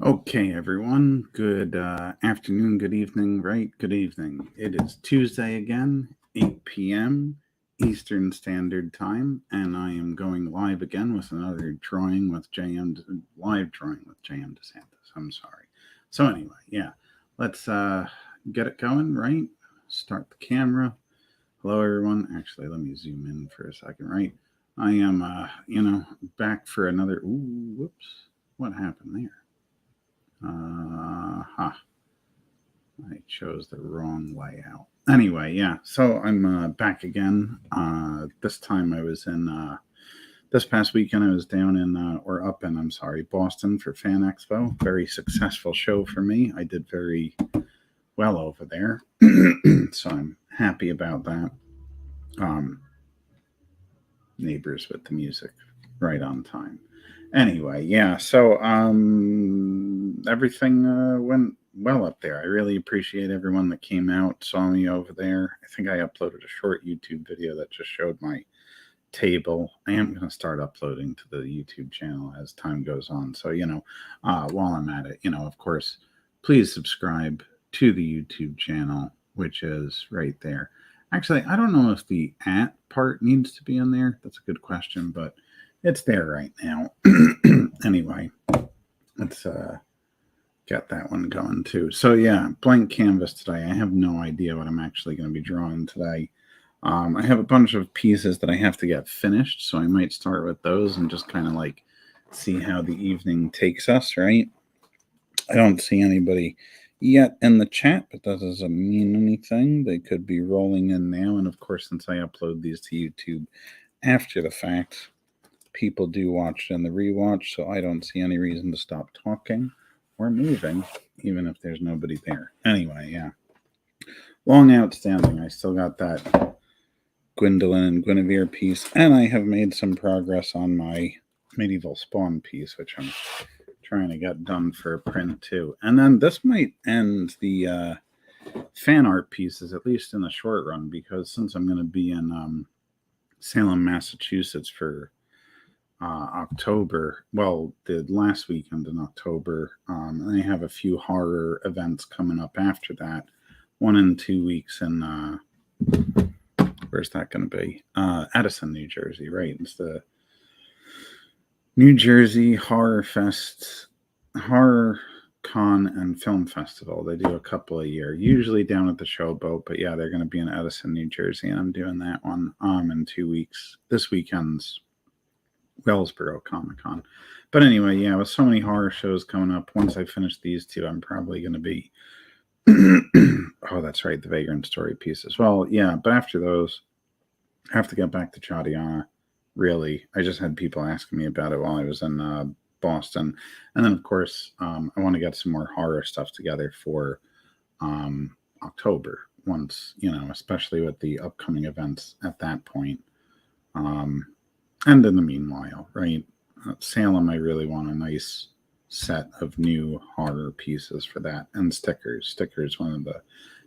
Okay, everyone. Good afternoon, good evening, right? Good evening. It is Tuesday again, 8 p.m. Eastern Standard Time, and I am going live again with another drawing with live drawing with JM DeSantis. I'm sorry. So anyway, yeah, let's get it going, right? Start the camera. Hello, everyone. Actually, let me zoom in for a second, right? I am, back for another. Ooh, whoops! What happened there? I chose the wrong layout. Anyway, yeah, so I'm back again. This time I was in, this past weekend I was down in, Boston for Fan Expo. Very successful show for me. I did very well over there. So I'm happy about that. Neighbors with the music right on time. Anyway, yeah, so everything went well up there. I really appreciate everyone that came out, saw me over there. I think I uploaded a short YouTube video that just showed my table. I am going to start uploading to the YouTube channel as time goes on. So, while I'm at it, of course, please subscribe to the YouTube channel, which is right there. Actually, I don't know if the @ part needs to be in there. That's a good question, but it's there right now. Anyway, let's get that one going too. So yeah, blank canvas today. I have no idea what I'm actually going to be drawing today. I have a bunch of pieces that I have to get finished, so I might start with those and just kind of like see how the evening takes us, right? I don't see anybody yet in the chat, but that doesn't mean anything. They could be rolling in now. And of course, since I upload these to YouTube after the fact, people do watch in the rewatch, so I don't see any reason to stop talking or moving, even if there's nobody there. Anyway, yeah. Long outstanding. I still got that Gwendolyn and Guinevere piece, and I have made some progress on my medieval Spawn piece, which I'm trying to get done for a print too. And then this might end the fan art pieces, at least in the short run, because since I'm going to be in Salem, Massachusetts for October, well, the last weekend in October, and I have a few horror events coming up after that. 1 and 2 weeks in where's that going to be? Edison, New Jersey, right? It's the New Jersey Horror Con and Film Festival. They do a couple a year, usually down at the Showboat, but yeah, they're going to be in Edison, New Jersey, and I'm doing that one in 2 weeks. This weekend's Wellsboro Comic-Con. But anyway, yeah, with so many horror shows coming up, once I finish these two, I'm probably going to be oh, that's right, the Vagrant Story pieces. Well, yeah, but after those, I have to get back to Chadiana. Really, I just had people asking me about it while I was in Boston. And then, of course, I want to get some more horror stuff together for October, once, especially with the upcoming events at that point. And in the meanwhile, right, Salem, I really want a nice set of new horror pieces for that, and stickers. Stickers, one of the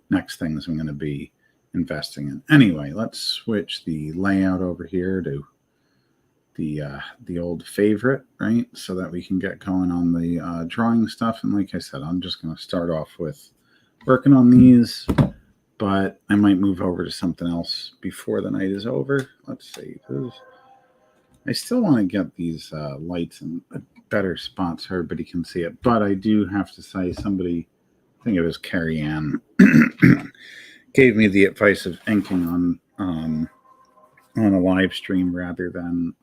next things I'm going to be investing in. Anyway, let's switch the layout over here to the old favorite, right, so that we can get going on the drawing stuff. And like I said, I'm just going to start off with working on these, but I might move over to something else before the night is over. Let's see. I still want to get these lights in a better spot so everybody can see it, but I do have to say, somebody, I think it was Carrie Ann, gave me the advice of inking on a live stream rather than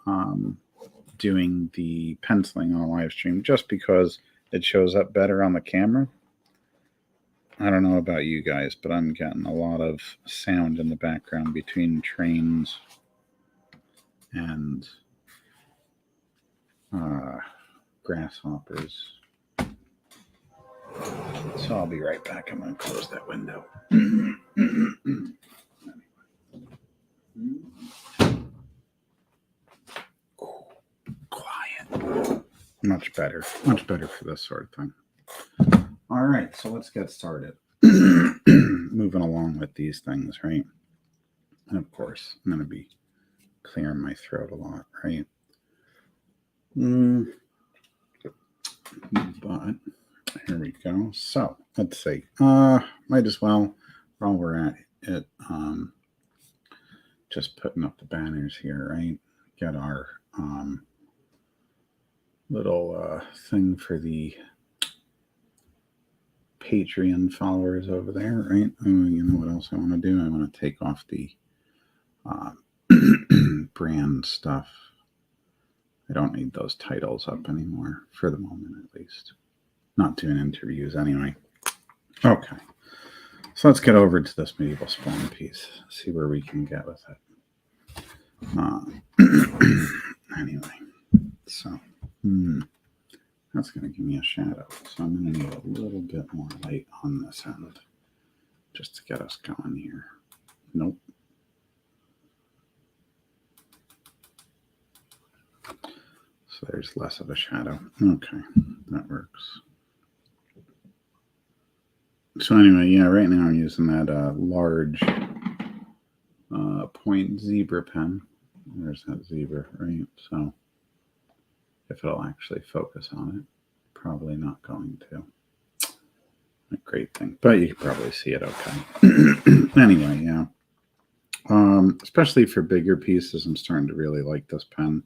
doing the penciling on a live stream, just because it shows up better on the camera. I don't know about you guys, but I'm getting a lot of sound in the background between trains and grasshoppers. So I'll be right back. I'm going to close that window. Anyway. Quiet. Much better for this sort of thing. All right, so let's get started. Moving along with these things, right? And of course, I'm going to be clearing my throat a lot, right? But here we go. So let's see. Might as well, while we're at it, just putting up the banners here, right? Get our little thing for the Patreon followers over there, right? You know what else I want to do? I want to take off the brand stuff. I don't need those titles up anymore, for the moment at least. Not doing interviews anyway. Okay. So let's get over to this medieval spawn piece. See where we can get with it. Anyway. So, that's going to give me a shadow. So I'm going to need a little bit more light on this end just to get us going here. Nope. So there's less of a shadow. Okay, that works. So anyway, yeah, right now I'm using that large point zebra pen. There's that zebra, right? So if it'll actually focus on it, probably not going to. A great thing, but you can probably see it okay. Anyway, yeah. Especially for bigger pieces, I'm starting to really like this pen.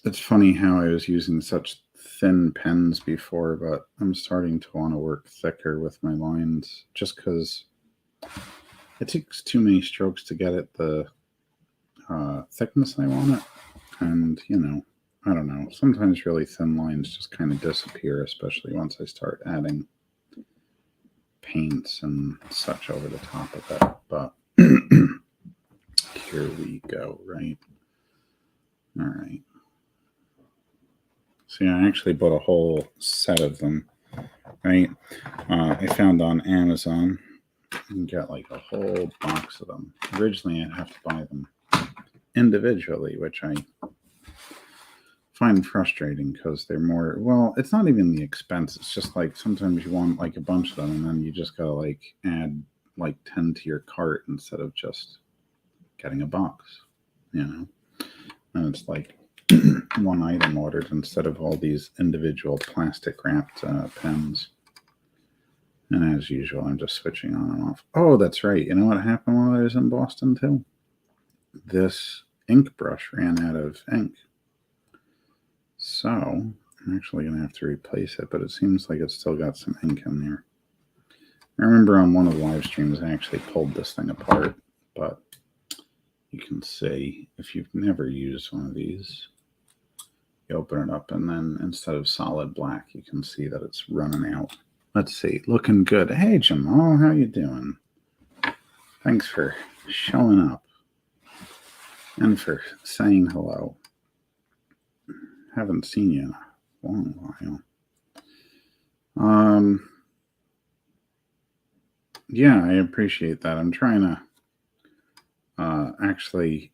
It's funny how I was using such thin pens before, but I'm starting to want to work thicker with my lines just because it takes too many strokes to get it the thickness I want it. And, you know, I don't know. Sometimes really thin lines just kind of disappear, especially once I start adding paints and such over the top of it. But here we go, right? All right. So yeah, I actually bought a whole set of them, right? I found on Amazon. You can get like a whole box of them. Originally, I'd have to buy them individually, which I find frustrating because they're more, well, it's not even the expense. It's just like sometimes you want like a bunch of them and then you just gotta like add like 10 to your cart instead of just getting a box, you know? And it's like one item ordered instead of all these individual plastic wrapped pens. And as usual, I'm just switching on and off. Oh, that's right. You know what happened while I was in Boston too? This ink brush ran out of ink. So I'm actually going to have to replace it, but it seems like it's still got some ink in there. I remember on one of the live streams, I actually pulled this thing apart, but you can see if you've never used one of these, you open it up and then instead of solid black, you can see that it's running out. Let's see, looking good. Hey, Jamal, how you doing? Thanks for showing up and for saying hello. Haven't seen you in a long while. Yeah, I appreciate that. I'm trying to actually,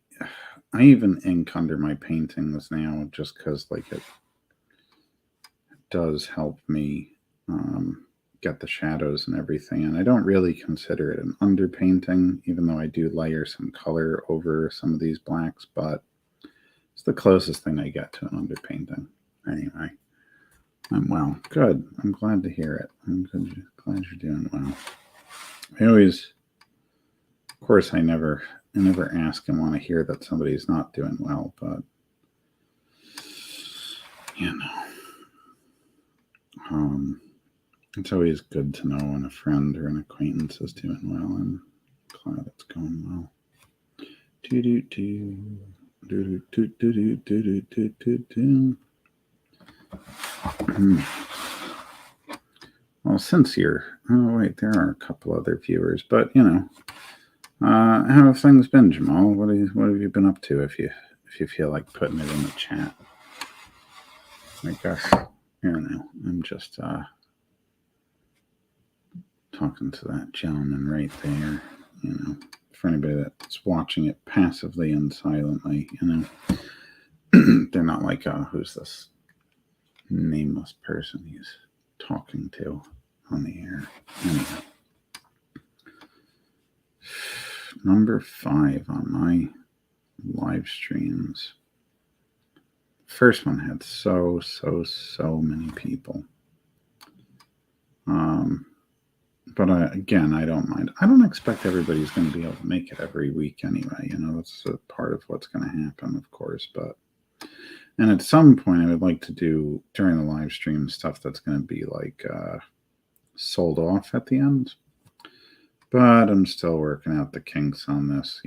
I even ink under my paintings now just because like it does help me get the shadows and everything. And I don't really consider it an underpainting, even though I do layer some color over some of these blacks, but it's the closest thing I get to an underpainting. Anyway, I'm well. Good. I'm glad to hear it. I'm glad you're doing well. I always, of course, I never ask and want to hear that somebody's not doing well, but you know, it's always good to know when a friend or an acquaintance is doing well, and glad it's going well. Well, since you're, oh wait, there are a couple other viewers, but you know, how have things been, Jamal? What have you been up to? If you feel like putting it in the chat, I guess you know, I'm just talking to that gentleman right there. You know, for anybody that's watching it passively and silently, they're not like, who's this nameless person he's talking to on the air. Anyway. Number 5 on my live streams. First one had so many people. But again, I don't mind. I don't expect everybody's going to be able to make it every week anyway. That's a part of what's going to happen, of course. And at some point, I would like to do during the live stream stuff that's going to be like sold off at the end. But I'm still working out the kinks on this,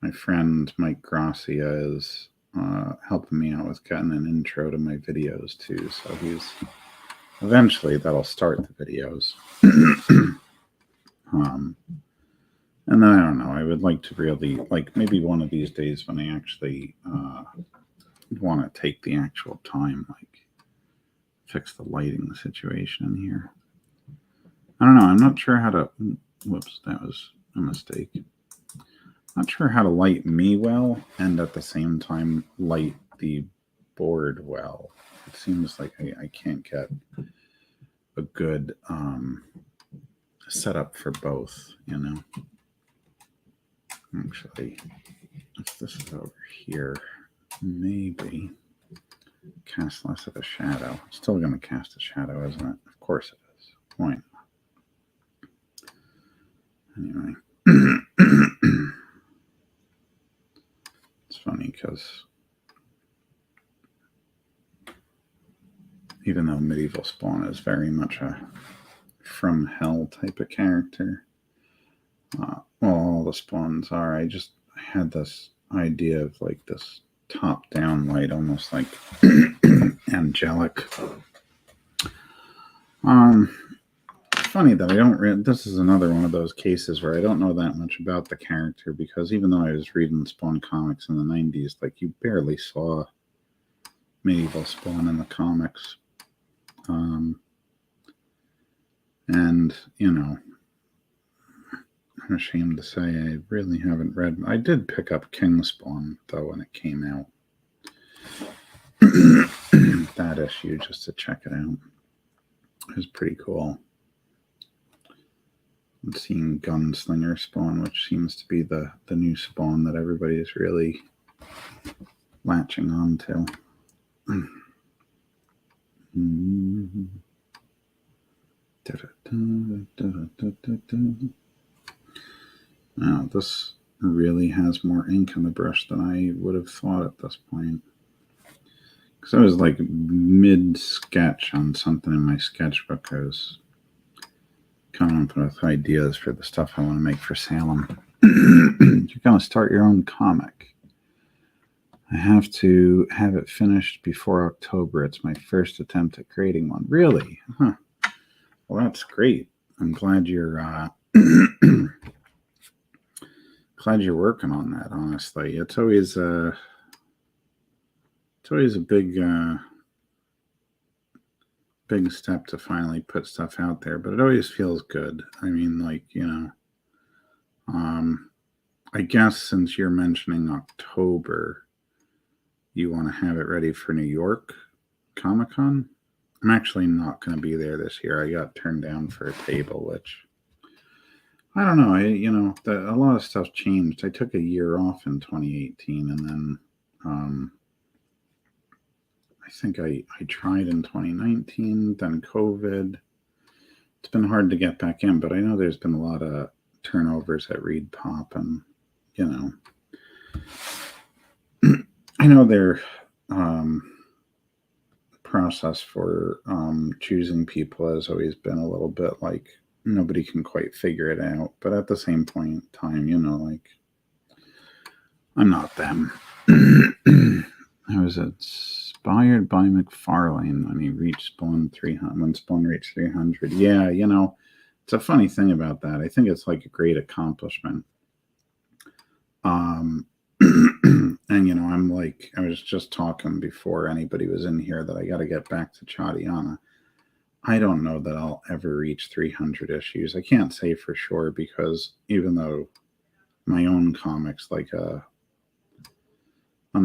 My friend Mike Gracia is helping me out with getting an intro to my videos too. So eventually that'll start the videos. And then I don't know, I would like to really, maybe one of these days when I actually want to take the actual time, fix the lighting situation in here. I don't know. I'm not sure how to, whoops, that was a mistake. Not sure how to light me well and at the same time light the board well. It seems like I can't get a good setup for both, Actually, if this is over here, maybe cast less of a shadow. It's still going to cast a shadow, isn't it? Of course it is. Why not? Anyway, it's funny because even though Medieval Spawn is very much a from hell type of character, all the spawns are. I had this idea of this top-down light, almost like angelic. Funny that I don't this is another one of those cases where I don't know that much about the character, because even though I was reading Spawn comics in the 90s, you barely saw Medieval Spawn in the comics. And, I'm ashamed to say I really haven't read. I did pick up King Spawn, though, when it came out. That issue, just to check it out. It was pretty cool. I'm seeing Gunslinger Spawn, which seems to be the new Spawn that everybody is really latching on to. Now, this really has more ink on the brush than I would have thought at this point. Because I was mid-sketch on something in my sketchbook. I was coming up with ideas for the stuff I want to make for Salem. You're going to start your own comic. I have to have it finished before October. It's my first attempt at creating one. Really? Huh. Well, that's great. I'm glad you're glad you're working on that, honestly. It's always a big step to finally put stuff out there, but it always feels good. I mean, I guess since you're mentioning October, you want to have it ready for New York Comic-Con? I'm actually not going to be there this year. I got turned down for a table, which I don't know. A lot of stuff changed. I took a year off in 2018, and then I think I tried in 2019, then COVID. It's been hard to get back in, but I know there's been a lot of turnovers at Reed Pop, and I know their process for choosing people has always been a little bit nobody can quite figure it out. But at the same point in time, I'm not them. I was inspired by McFarlane when he reached Spawn 300. When Spawn reached 300, yeah, it's a funny thing about that. I think it's a great accomplishment. And I was just talking before anybody was in here that I got to get back to Chadiana. I don't know that I'll ever reach 300 issues. I can't say for sure because even though my own comics like an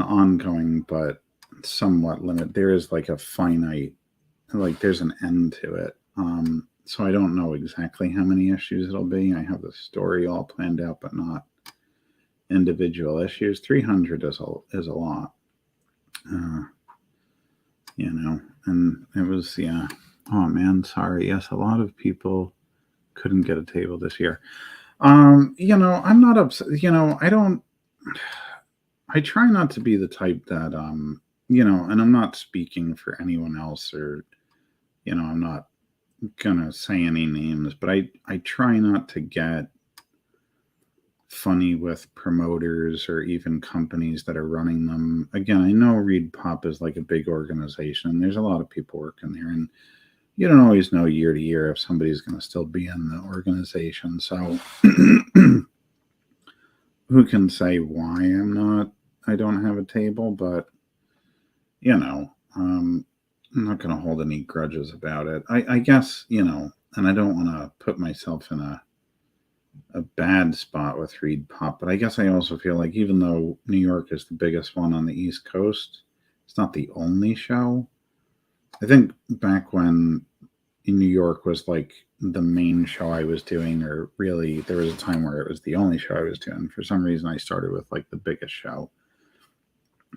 ongoing but somewhat limit, there is like a finite, like there's an end to it. So I don't know exactly how many issues it'll be. I have the story all planned out, but not individual issues. 300 is a lot, and it was, yeah. Oh man, sorry. Yes, a lot of people couldn't get a table this year. I'm not upset. I try not to be the type that, and I'm not speaking for anyone else or, I'm not gonna say any names, but I try not to get funny with promoters or even companies that are running them. Again, I know Reed Pop is like a big organization. There's a lot of people working there, and you don't always know year to year if somebody's going to still be in the organization. So who can say why I don't have a table, but I'm not going to hold any grudges about it. I guess, and I don't want to put myself in a bad spot with Reed Pop, but I guess I also feel like even though New York is the biggest one on the East Coast, it's not the only show. I think back when in New York was like the main show I was doing, or really there was a time where it was the only show I was doing. For some reason, I started with like the biggest show.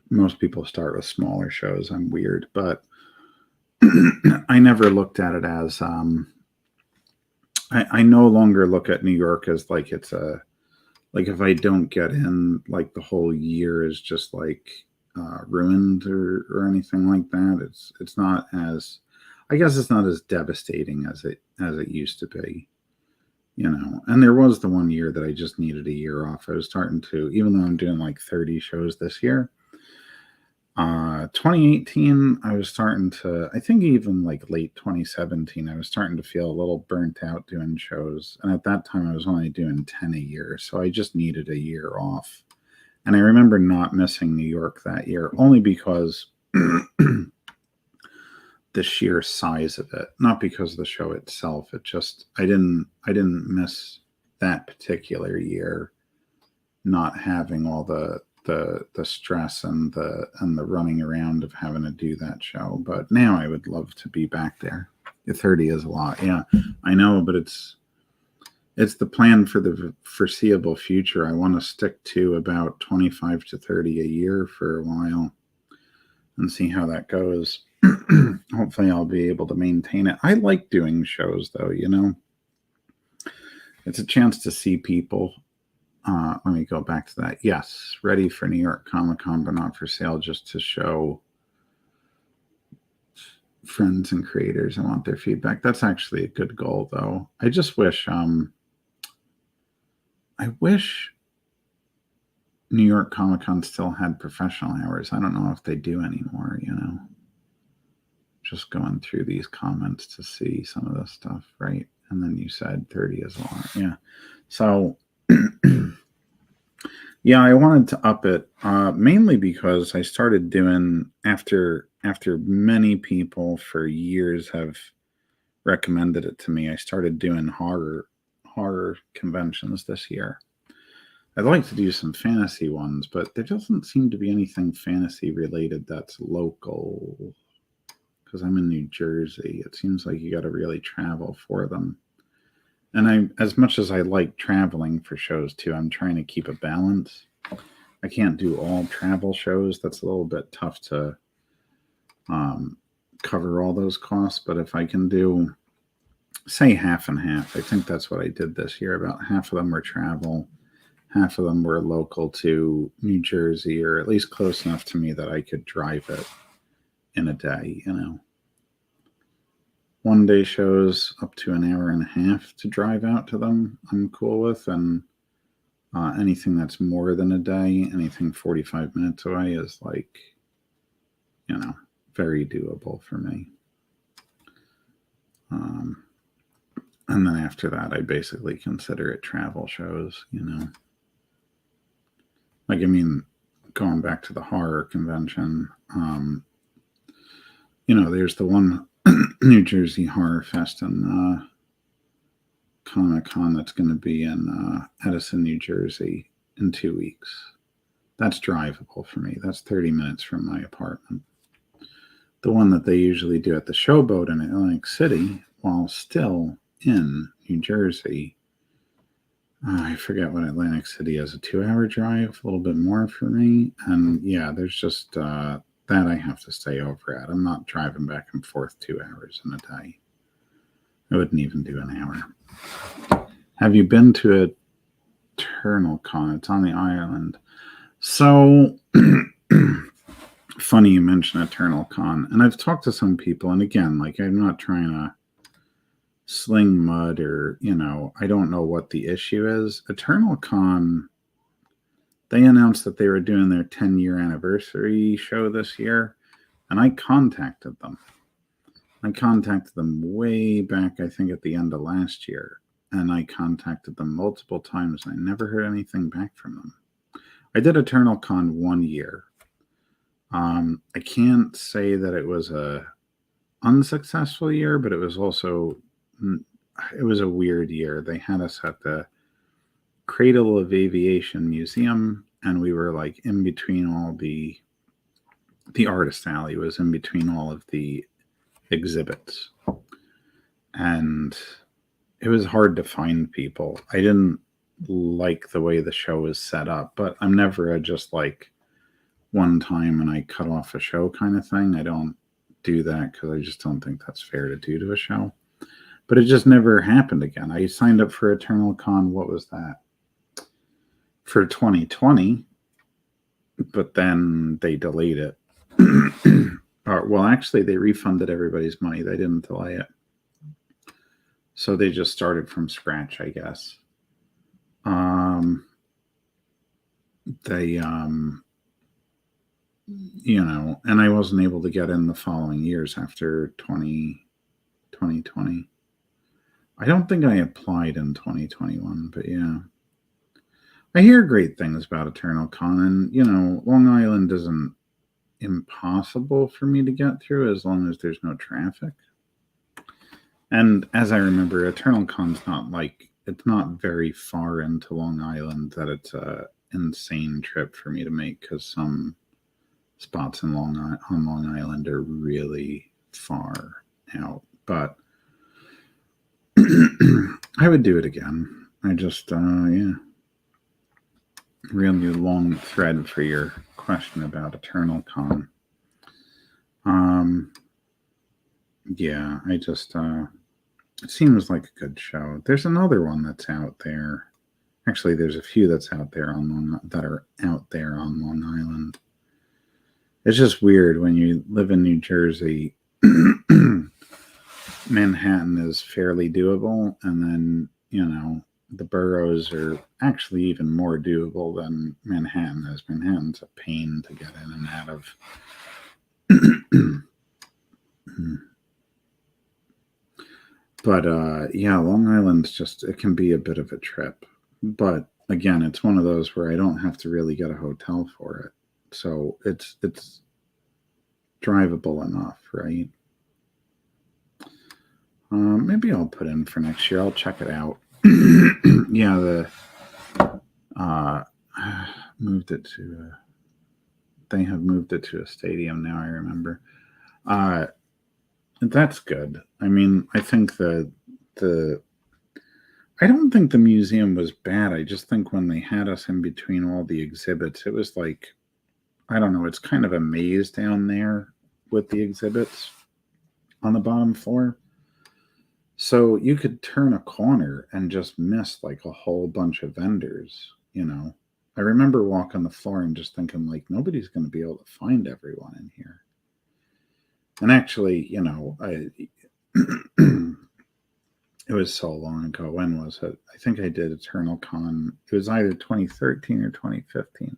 Most people start with smaller shows. I'm weird, but I never looked at it as I no longer look at New York as like it's like if I don't get in, like the whole year is just like ruined or anything like that. It's not as, I guess it's not as devastating as it used to be, And there was the one year that I just needed a year off. I was starting to, even though I'm doing like 30 shows this year, 2018, I was starting to, I think even like late 2017, I was starting to feel a little burnt out doing shows. And at that time, I was only doing 10 a year. So I just needed a year off. And I remember not missing New York that year, only because the sheer size of it, not because of the show itself. It just, I didn't miss that particular year, not having all the stress and the running around of having to do that show. But now I would love to be back there. 30 is a lot. Yeah, I know, but it's the plan for the foreseeable future. I want to stick to about 25 to 30 a year for a while and see how that goes. Hopefully I'll be able to maintain it. I like doing shows though, It's a chance to see people. Let me go back to that. Yes, ready for New York Comic Con, but not for sale, just to show friends and creators. I want their feedback. That's actually a good goal, though. I just wish, New York Comic Con still had professional hours. I don't know if they do anymore, Just going through these comments to see some of this stuff, right? And then you said 30 is a lot. Yeah. So yeah, I wanted to up it mainly because I started doing, after many people for years have recommended it to me, I started doing horror conventions this year. I'd like to do some fantasy ones, but there doesn't seem to be anything fantasy related that's local, because I'm in New Jersey. It seems like you got to really travel for them. And as much as I like traveling for shows too, I'm trying to keep a balance. I can't do all travel shows. That's a little bit tough to cover all those costs. But if I can do, say, half and half, I think that's what I did this year. About half of them were travel, half of them were local to New Jersey, or at least close enough to me that I could drive it in a day, One day shows up to an hour and a half to drive out to them, I'm cool with. And anything that's more than a day, anything 45 minutes away is like, very doable for me. And then after that, I basically consider it travel shows, Like, going back to the horror convention, there's the one New Jersey Horror Fest and Comic-Con that's going to be in Edison, New Jersey in 2 weeks. That's drivable for me. That's 30 minutes from my apartment. The one that they usually do at the Showboat in Atlantic City, while still in New Jersey, I forget what Atlantic City is, a 2-hour drive, a little bit more for me. And yeah, there's just that I have to stay over at. I'm not driving back and forth 2 hours in a day. I wouldn't even do an hour. Have you been to Eternal Con? It's on the island. So funny you mention Eternal Con. And I've talked to some people, and again, like, I'm not trying to sling mud or, I don't know what the issue is. Eternal Con, they announced that they were doing their 10-year anniversary show this year, and I contacted them. I contacted them way back, I think, at the end of last year, and I contacted them multiple times, and I never heard anything back from them. I did Eternal Con 1 year. I can't say that it was a unsuccessful year, but it was also, it was a weird year. They had us at the Cradle of Aviation Museum, and we were like in between all the artist alley was in between all of the exhibits, and it was hard to find people. I didn't like the way the show was set up, but I'm never a just like one time and I cut off a show kind of thing. I don't do that because I just don't think that's fair to do to a show. But it just never happened again. I signed up for Eternal Con, what was that? For 2020, but then they delayed it. Well, actually, they refunded everybody's money. They didn't delay it. So they just started from scratch, I guess. And I wasn't able to get in the following years after 2020. I don't think I applied in 2021, but yeah. I hear great things about Eternal Con, and, Long Island isn't impossible for me to get through as long as there's no traffic. And as I remember, Eternal Con's it's not very far into Long Island that it's a insane trip for me to make, because some spots on Long Island are really far out. But I would do it again. I just, really long thread for your question about Eternal Con. Yeah, I just, it seems like a good show. There's another one that's out there. Actually, there's a few that are out there on Long Island. It's just weird when you live in New Jersey. Manhattan is fairly doable, and then, the boroughs are actually even more doable than Manhattan is. Manhattan's a pain to get in and out of. But Long Island's it can be a bit of a trip. But again, it's one of those where I don't have to really get a hotel for it. So it's drivable enough, right? Maybe I'll put in for next year. I'll check it out. Yeah, moved it to. They have moved it to a stadium now. I remember. That's good. I mean, I think I don't think the museum was bad. I just think when they had us in between all the exhibits, it was like, I don't know, it's kind of a maze down there with the exhibits on the bottom floor. So you could turn a corner and just miss like a whole bunch of vendors, I remember walking the floor and just thinking, like, nobody's going to be able to find everyone in here. And actually, it was so long ago. When was it? I think I did Eternal Con. It was either 2013 or 2015.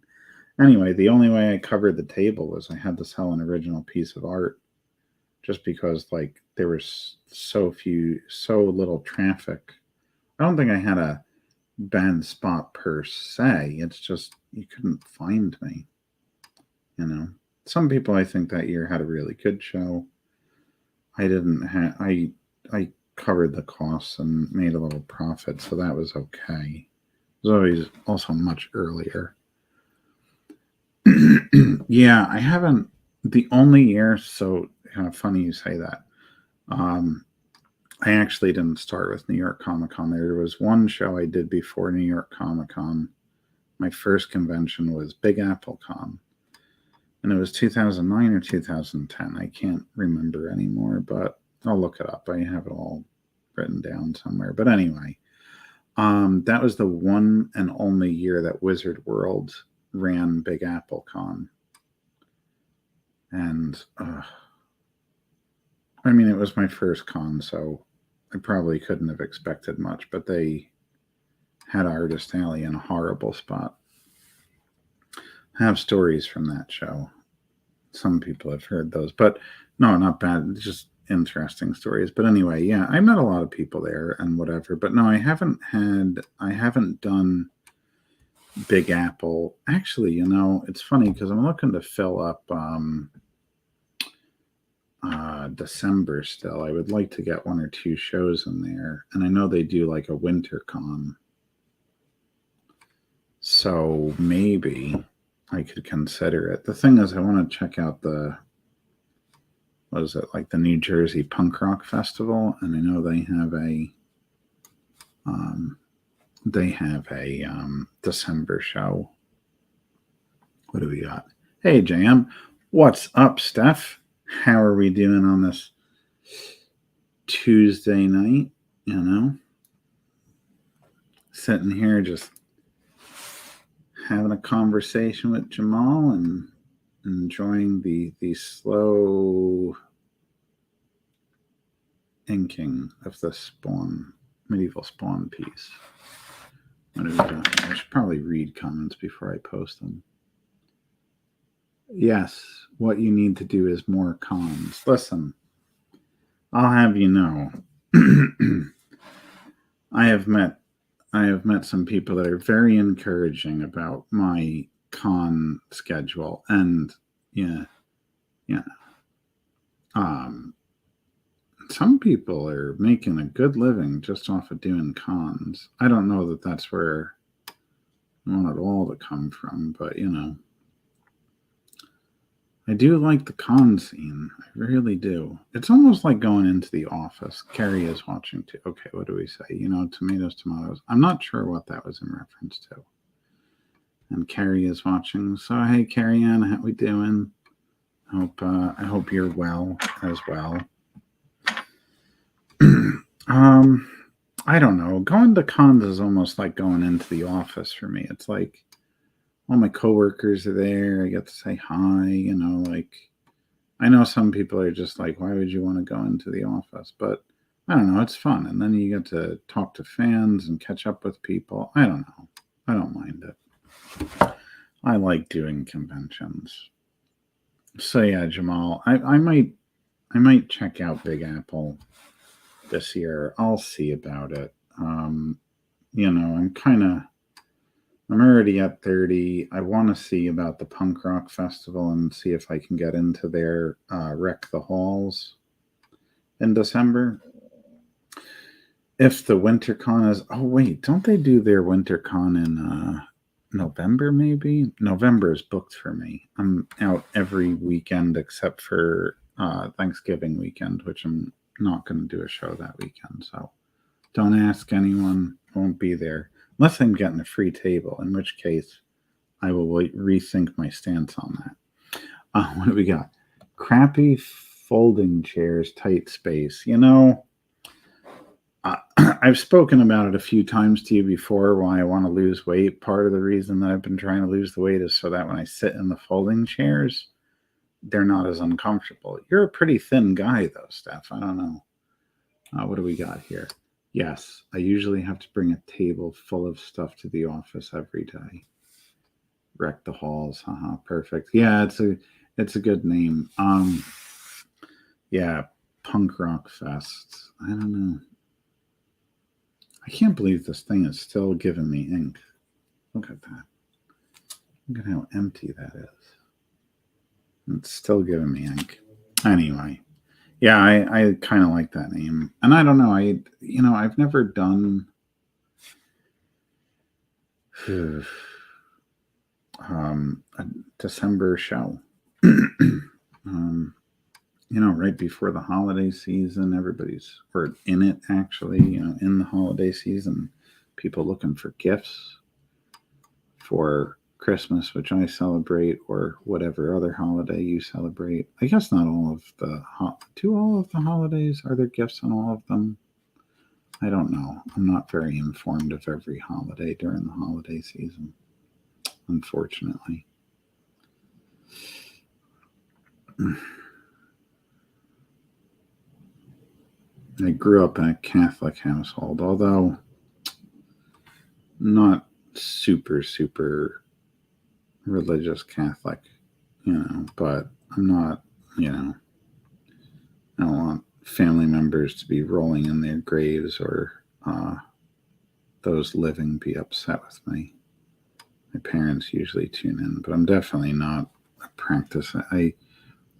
Anyway, the only way I covered the table was I had to sell an original piece of art, just because there was so little traffic. I don't think I had a bad spot per se. It's just you couldn't find me. Some people, I think, that year had a really good show. I didn't have, I covered the costs and made a little profit, so that was okay. It was always also much earlier. Yeah, I haven't, the only year, so kind of funny you say that. I actually didn't start with New York Comic Con. There was one show I did before New York Comic Con. My first convention was Big Apple Con, and it was 2009 or 2010. I can't remember anymore, but I'll look it up. I have it all written down somewhere. But anyway, that was the one and only year that Wizard World ran Big Apple Con. And I mean, it was my first con, so I probably couldn't have expected much, but they had Artist Alley in a horrible spot. I have stories from that show. Some people have heard those, but no, not bad. Just interesting stories. But anyway, yeah, I met a lot of people there and whatever. But no, I haven't done Big Apple. Actually, it's funny because I'm looking to fill up December still. I would like to get 1 or 2 shows in there. And I know they do like a winter con. So maybe I could consider it. The thing is, I want to check out the New Jersey Punk Rock Festival, and I know they have a December show. What do we got? Hey, JM, what's up, Steph? How are we doing on this Tuesday night? Sitting here just having a conversation with Jamal and enjoying the slow inking of the medieval Spawn piece. I should probably read comments before I post them. Yes, what you need to do is more cons. Listen, I'll have you know, I have met some people that are very encouraging about my con schedule, and some people are making a good living just off of doing cons. I don't know that that's where I want it all to come from, but I do like the con scene. I really do. It's almost like going into the office. Carrie is watching too. Okay, what do we say? Tomatoes. I'm not sure what that was in reference to. And Carrie is watching. So hey, Carrie Ann, how we doing? I hope you're well as well. I don't know. Going to cons is almost like going into the office for me. It's like all my coworkers are there. I get to say hi. I know some people are just like, why would you want to go into the office? But I don't know. It's fun. And then you get to talk to fans and catch up with people. I don't know. I don't mind it. I like doing conventions. So yeah, Jamal, I might check out Big Apple this year. I'll see about it. I'm already at 30. I want to see about the punk rock festival and see if I can get into their Wreck the Halls in December. If the winter con is, oh wait, don't they do their winter con in November maybe? November is booked for me. I'm out every weekend except for Thanksgiving weekend, which I'm not going to do a show that weekend. So don't ask anyone. I won't be there. Unless I'm getting a free table, in which case I will rethink my stance on that. What do we got? Crappy folding chairs, tight space. I've spoken about it a few times to you before why I want to lose weight. Part of the reason that I've been trying to lose the weight is so that when I sit in the folding chairs, they're not as uncomfortable. You're a pretty thin guy, though, Steph. I don't know. What do we got here? Yes, I usually have to bring a table full of stuff to the office every day. Wreck the Halls. Perfect. Yeah, it's a good name. Yeah, Punk Rock Fest. I don't know. I can't believe this thing is still giving me ink. Look at that. Look at how empty that is. It's still giving me ink. Anyway, Yeah, I kind of like that name. And I don't know, I've never done a December show. um, right before the holiday season, or in it actually, in the holiday season, people looking for gifts for Christmas, which I celebrate, or whatever other holiday you celebrate. I guess not all of do all of the holidays, are there gifts on all of them? I don't know. I'm not very informed of every holiday during the holiday season, unfortunately. I grew up in a Catholic household, although not super, super religious Catholic, but I'm not, I don't want family members to be rolling in their graves, or uh, those living be upset with me. My parents usually tune in, but I'm definitely not a practice. I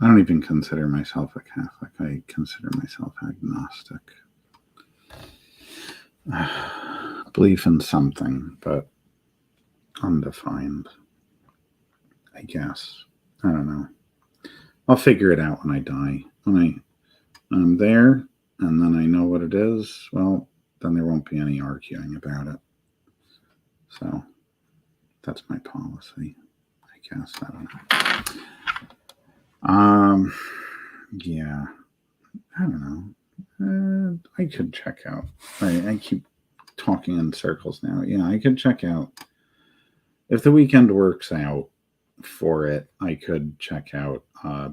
don't even consider myself a Catholic. I consider myself agnostic. Belief in something, but undefined, I guess. I don't know. I'll figure it out when I die. When I'm there and then I know what it is, well, then there won't be any arguing about it. So that's my policy, I guess. I don't know. Yeah, I don't know. I could check out. I keep talking in circles now. Yeah, I could check out. If the weekend works out for it, I could check out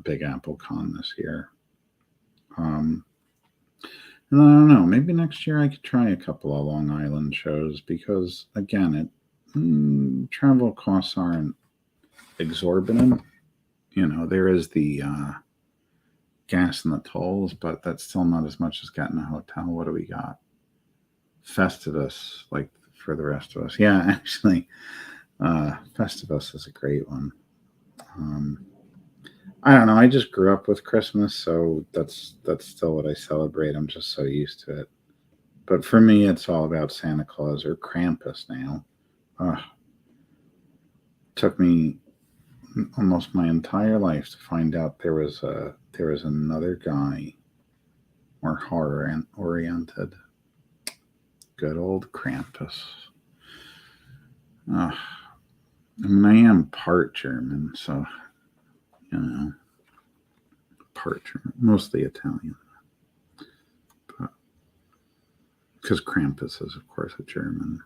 Big Apple Con this year. And I don't know, maybe next year I could try a couple of Long Island shows, because, again, travel costs aren't exorbitant. There is the gas and the tolls, but that's still not as much as getting a hotel. What do we got? Festivus, like for the rest of us. Yeah, actually, Festivus is a great one. I don't know. I just grew up with Christmas, so that's still what I celebrate. I'm just so used to it. But for me, it's all about Santa Claus or Krampus now. Took me almost my entire life to find out there was another guy, more horror oriented. Good old Krampus. I mean, I am part German, so part German, mostly Italian, but because Krampus is, of course, a German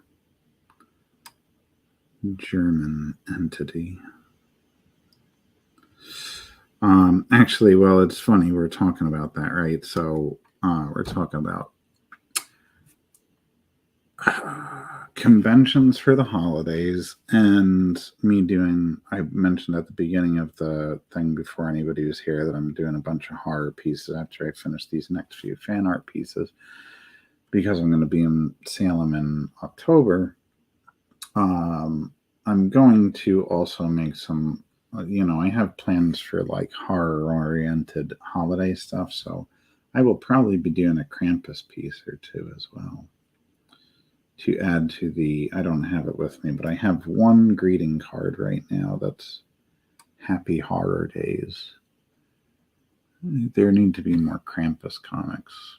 entity. Actually, well, it's funny we're talking about that, right? So we're talking about conventions for the holidays, and I mentioned at the beginning of the thing, before anybody was here, that I'm doing a bunch of horror pieces after I finish these next few fan art pieces, because I'm going to be in Salem in October. I'm going to also make some, I have plans for like horror oriented holiday stuff, so I will probably be doing a Krampus piece or two as well, to add to I don't have it with me, but I have one greeting card right now that's Happy Horror Days. There need to be more Krampus comics.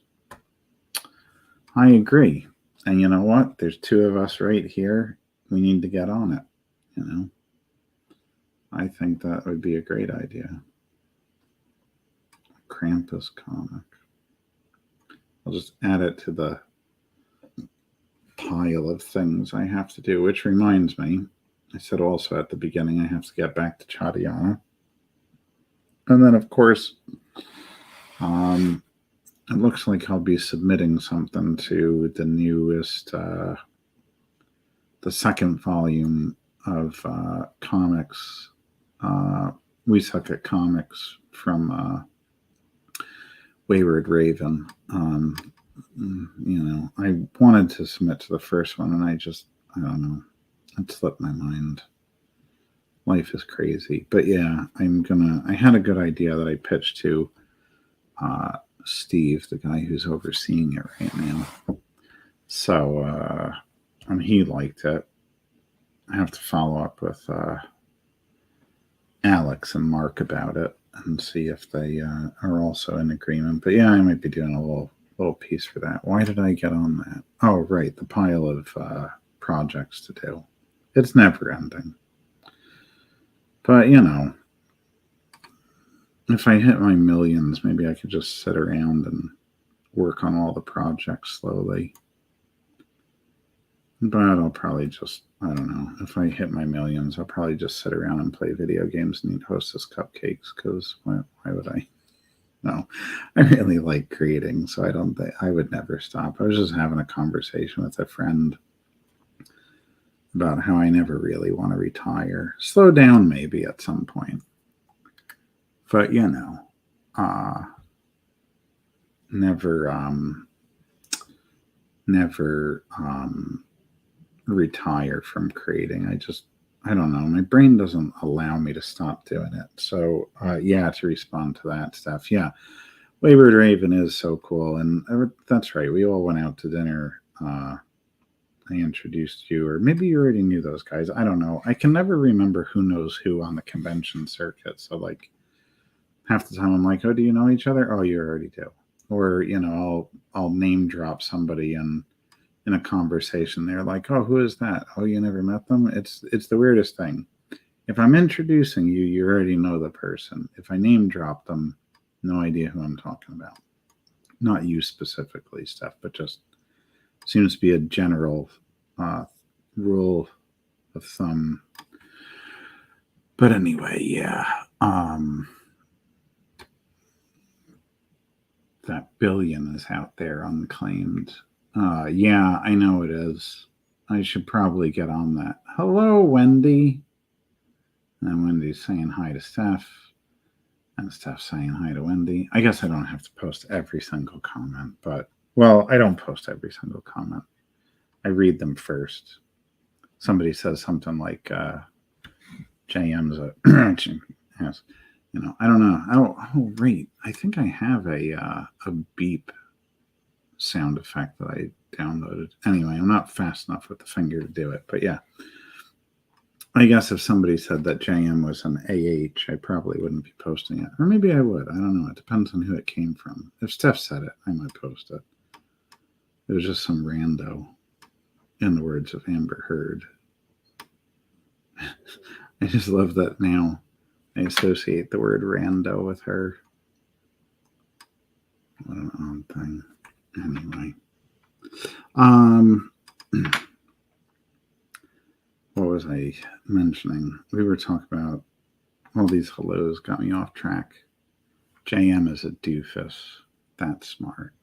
I agree. And you know what? There's two of us right here. We need to get on it. I think that would be a great idea. A Krampus comic. I'll just add it to the pile of things I have to do, which reminds me, I said also at the beginning, I have to get back to Chadiana. And then, of course, it looks like I'll be submitting something to the newest, the second volume of comics. We Suck at Comics from Wayward Raven. I wanted to submit to the first one, and I don't know, it slipped my mind. Life is crazy. But yeah, I had a good idea that I pitched to Steve, the guy who's overseeing it right now. So, he liked it. I have to follow up with Alex and Mark about it and see if they are also in agreement. But yeah, I might be doing a little piece for that. Why did I get on that? Oh, right, the pile of projects to do. It's never ending. But, if I hit my millions, maybe I could just sit around and work on all the projects slowly. But I'll probably just, I don't know, if I hit my millions, I'll probably just sit around and play video games and eat Hostess cupcakes, because why would I? No, I really like creating, so I would never stop. I was just having a conversation with a friend about how I never really want to retire. Slow down maybe at some point. But, never retire from creating. I don't know. My brain doesn't allow me to stop doing it. So, to respond to that stuff. Yeah. Wayward Raven is so cool. And that's right. We all went out to dinner. I introduced you, or maybe you already knew those guys. I don't know. I can never remember who knows who on the convention circuit. So, like, half the time I'm like, oh, do you know each other? Oh, you already do. Or, I'll name drop somebody and in a conversation, they're like, oh, who is that? Oh, you never met them? It's the weirdest thing. If I'm introducing you, you already know the person. If I name drop them, no idea who I'm talking about. Not you specifically, Steph, but just seems to be a general rule of thumb. But anyway, yeah. That billion is out there unclaimed. Yeah, I know it is. I should probably get on that. Hello, Wendy. And Wendy's saying hi to Steph. And Steph saying hi to Wendy. I guess I don't have to post every single comment, but, well, I don't post every single comment. I read them first. Somebody says something like, JM's a, yes, I don't know. Oh, right. I think I have a beep sound effect that I downloaded. Anyway, I'm not fast enough with the finger to do it, but yeah. I guess if somebody said that JM was an AH, I probably wouldn't be posting it. Or maybe I would. I don't know. It depends on who it came from. If Steph said it, I might post it. It was just some rando, in the words of Amber Heard. I just love that now I associate the word rando with her. What an odd thing. Anyway. What was I mentioning? We were talking about all these hellos got me off track. JM is a doofus. That's smart.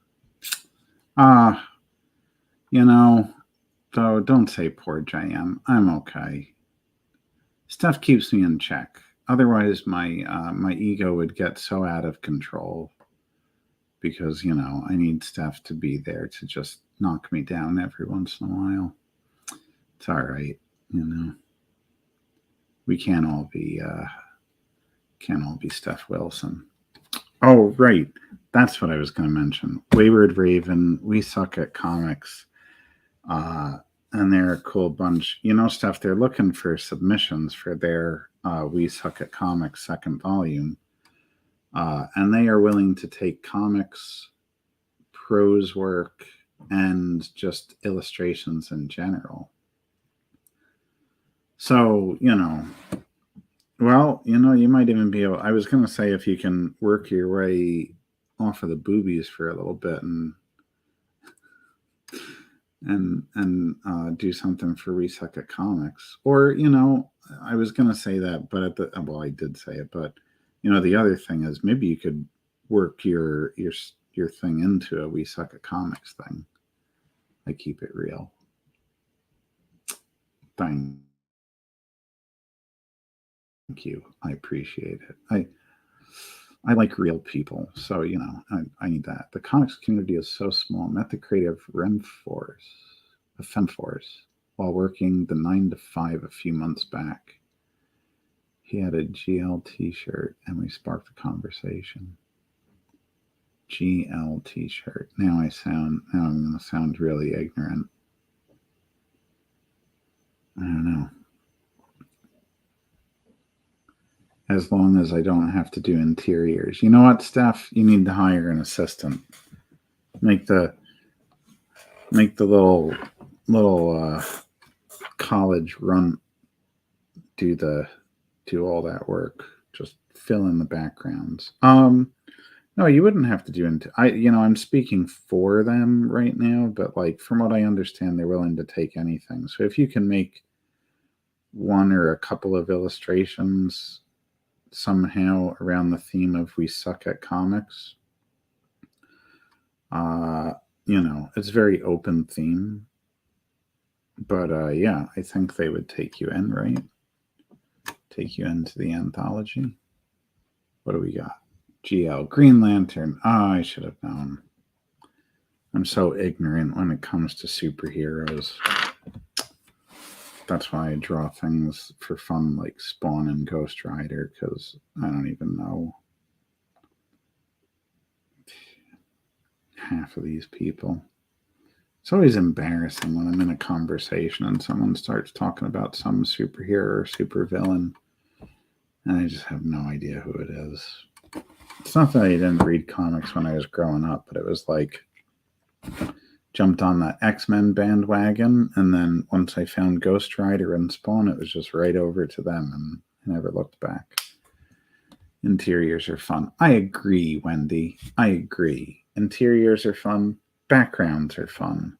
Though don't say poor JM. I'm okay. Stuff keeps me in check. Otherwise, my ego would get so out of control because, I need Steph to be there to just knock me down every once in a while. It's all right. We can't all be Steph Wilson. Oh, right. That's what I was going to mention. Wayward Raven, We Suck at Comics. And they're a cool bunch. Steph, they're looking for submissions for their We Suck at Comics second volume. And they are willing to take comics, prose work, and just illustrations in general. So, you might even be able, I was going to say if you can work your way off of the boobies for a little bit and do something for We Suck at Comics. Or, I was going to say that, but I did say it, but, the other thing is maybe you could work your thing into a We Suck at Comics thing. I keep it real. Thank you. I appreciate it. I like real people, so I need that. The comics community is so small. Met the creative Femforce while working the 9 to 5 a few months back. He had a GL T-shirt, and we sparked a conversation. GL t-shirt. Now I'm going to sound really ignorant. I don't know. As long as I don't have to do interiors. You know what, Steph? You need to hire an assistant. Make the little college run do all that work. Just fill in the backgrounds. No, you wouldn't have to do I'm speaking for them right now, but like from what I understand, they're willing to take anything. So if you can make one or a couple of illustrations somehow around the theme of we suck at comics, it's very open theme. But yeah, I think they would take you in, right? Take you into the anthology. What do we got? GL, Green Lantern. I should have known. I'm so ignorant when it comes to superheroes. That's why I draw things for fun like Spawn and Ghost Rider, because I don't even know half of these people. It's always embarrassing when I'm in a conversation and someone starts talking about some superhero or supervillain, and I just have no idea who it is. It's not that I didn't read comics when I was growing up, but it was like jumped on that X-Men bandwagon, and then once I found Ghost Rider and Spawn, it was just right over to them, and I never looked back. Interiors are fun. I agree, Wendy. I agree. Interiors are fun. Backgrounds are fun.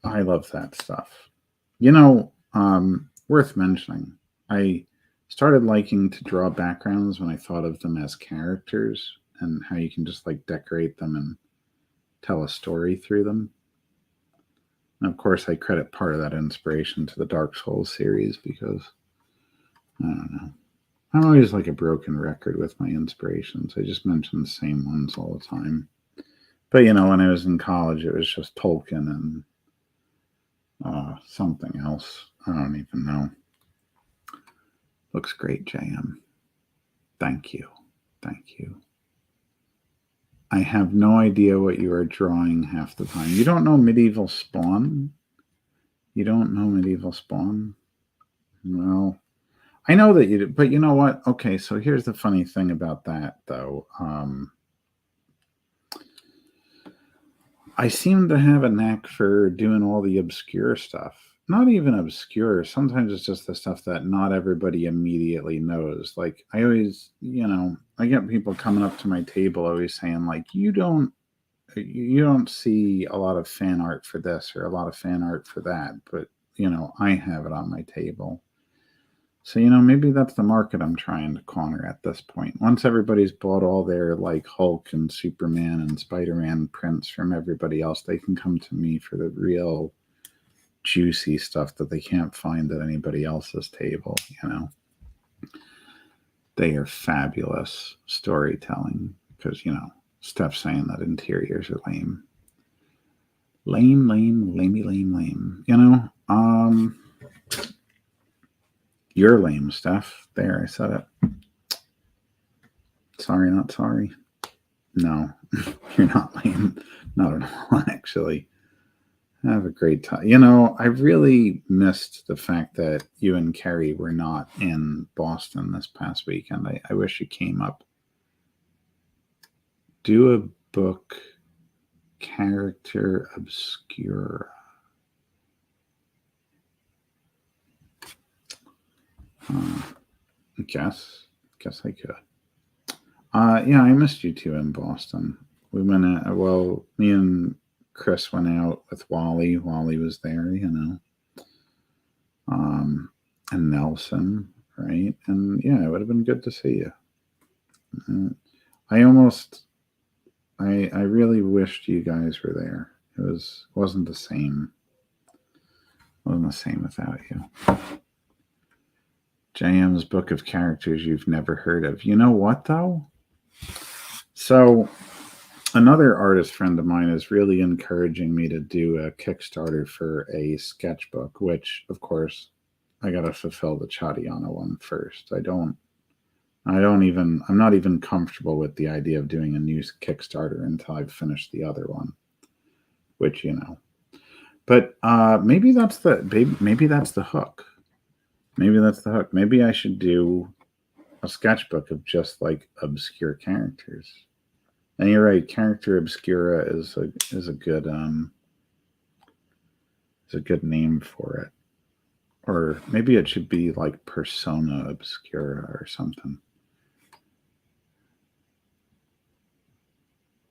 I love that stuff. Worth mentioning, I started liking to draw backgrounds when I thought of them as characters and how you can just like decorate them and tell a story through them. And of course, I credit part of that inspiration to the Dark Souls series because, I don't know, I'm always like a broken record with my inspirations. I just mention the same ones all the time. But, when I was in college, it was just Tolkien and something else. I don't even know. Looks great, JM. Thank you. Thank you. I have no idea what you are drawing half the time. You don't know Medieval Spawn? You don't know Medieval Spawn? Well, I know that you do, but you know what? Okay, so here's the funny thing about that, though. I seem to have a knack for doing all the obscure stuff. Not even obscure. Sometimes it's just the stuff that not everybody immediately knows. Like I always, I get people coming up to my table always saying like, you don't see a lot of fan art for this or a lot of fan art for that, but I have it on my table. So, maybe that's the market I'm trying to corner at this point. Once everybody's bought all their like Hulk and Superman and Spider-Man prints from everybody else, they can come to me for the real juicy stuff that they can't find at anybody else's table, They are fabulous storytelling because, Steph's saying that interiors are lame. Lame. You're lame, Steph. There, I said it. Sorry, not sorry. No, you're not lame. Not at all, actually. Have a great time. I really missed the fact that you and Carrie were not in Boston this past weekend. I wish you came up. Do a book, character obscura. Guess I could. Yeah, I missed you two in Boston. We went me and Chris went out with Wally. Wally was there, and Nelson, right? And yeah, it would have been good to see you. I really wished you guys were there. It wasn't the same. It wasn't the same without you. JM's book of characters you've never heard of. You know what, though? So another artist friend of mine is really encouraging me to do a Kickstarter for a sketchbook, which, of course, I got to fulfill the Chadiana one first. I don't I'm not even comfortable with the idea of doing a new Kickstarter until I've finished the other one, which, but maybe that's the hook. Maybe that's the hook. Maybe I should do a sketchbook of just like obscure characters. And you're right, character obscura is a good name for it. Or maybe it should be like persona obscura or something.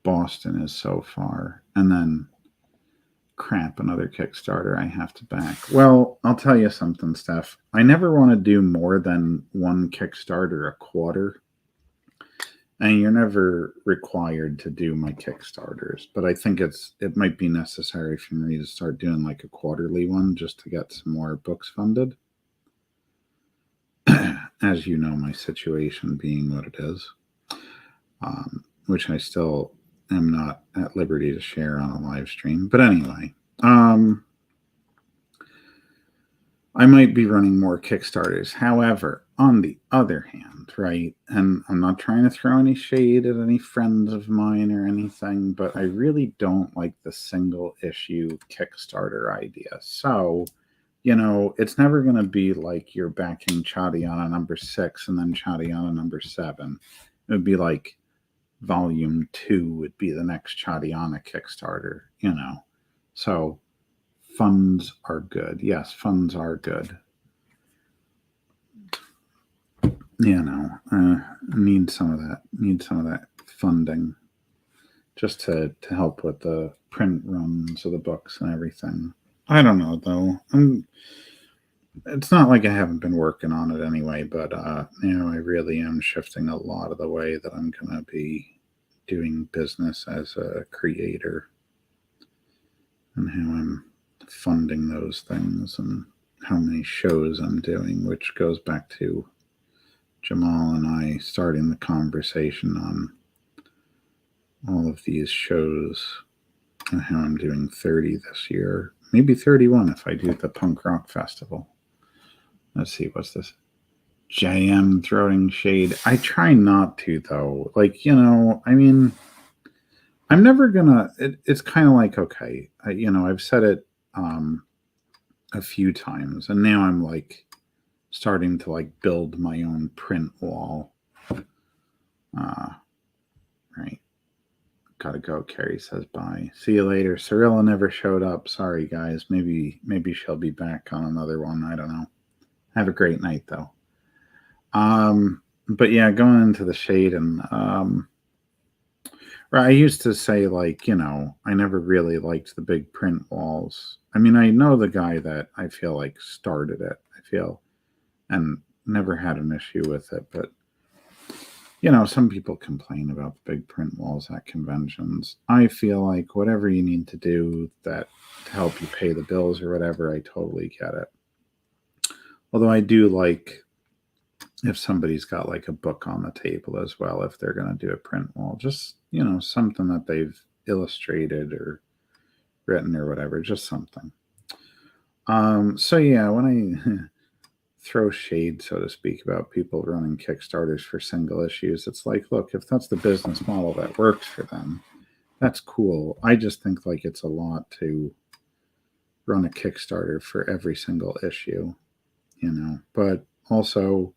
Boston is so far. And then crap, another Kickstarter I have to back. Well, I'll tell you something, Steph. I never want to do more than one Kickstarter a quarter. And you're never required to do my Kickstarters, but I think it might be necessary for me to start doing like a quarterly one just to get some more books funded. As you know, my situation being what it is, which I still am not at liberty to share on a live stream. But anyway, I might be running more Kickstarters. However, on the other hand, right, and I'm not trying to throw any shade at any friends of mine or anything, but I really don't like the single issue Kickstarter idea. So, it's never going to be like you're backing Chadiana number 6 and then Chadiana number 7. It would be like volume 2 would be the next Chadiana Kickstarter, So funds are good. Yes, funds are good. Need some of that funding just to help with the print runs of the books and everything. I don't know though. It's not like I haven't been working on it anyway, but I really am shifting a lot of the way that I'm gonna be doing business as a creator and how I'm funding those things and how many shows I'm doing, which goes back to Jamal and I starting the conversation on all of these shows and how I'm doing 30 this year, maybe 31 if I do the punk rock festival. Let's see, what's this? JM throwing shade. I try not to though. I'm never gonna. It's kind of like, okay, I've said it a few times, and now I'm like starting to like build my own print wall. Right. Gotta go. Carrie says bye. See you later. Cirilla never showed up. Sorry, guys. Maybe she'll be back on another one. I don't know. Have a great night though. But yeah, going into the shade and I used to say I never really liked the big print walls. I mean, I know the guy that I feel like started it. And never had an issue with it, but some people complain about the big print walls at conventions. I feel like whatever you need to do to help you pay the bills or whatever, I totally get it. Although I do like if somebody's got like a book on the table as well, if they're going to do a print wall, just, something that they've illustrated or written or whatever, just something. So yeah, when I throw shade, so to speak, about people running Kickstarters for single issues, it's like, look, if that's the business model that works for them, that's cool. I just think like it's a lot to run a Kickstarter for every single issue, but also,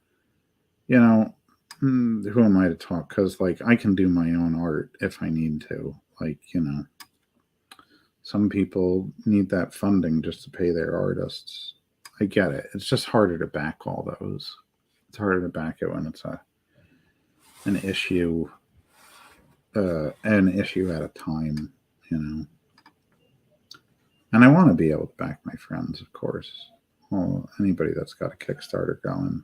who am I to talk? Because like I can do my own art if I need to. Some people need that funding just to pay their artists. I get it. It's just harder to back all those. It's harder to back it when it's an issue at a time, And I want to be able to back my friends, of course. Well, anybody that's got a Kickstarter going.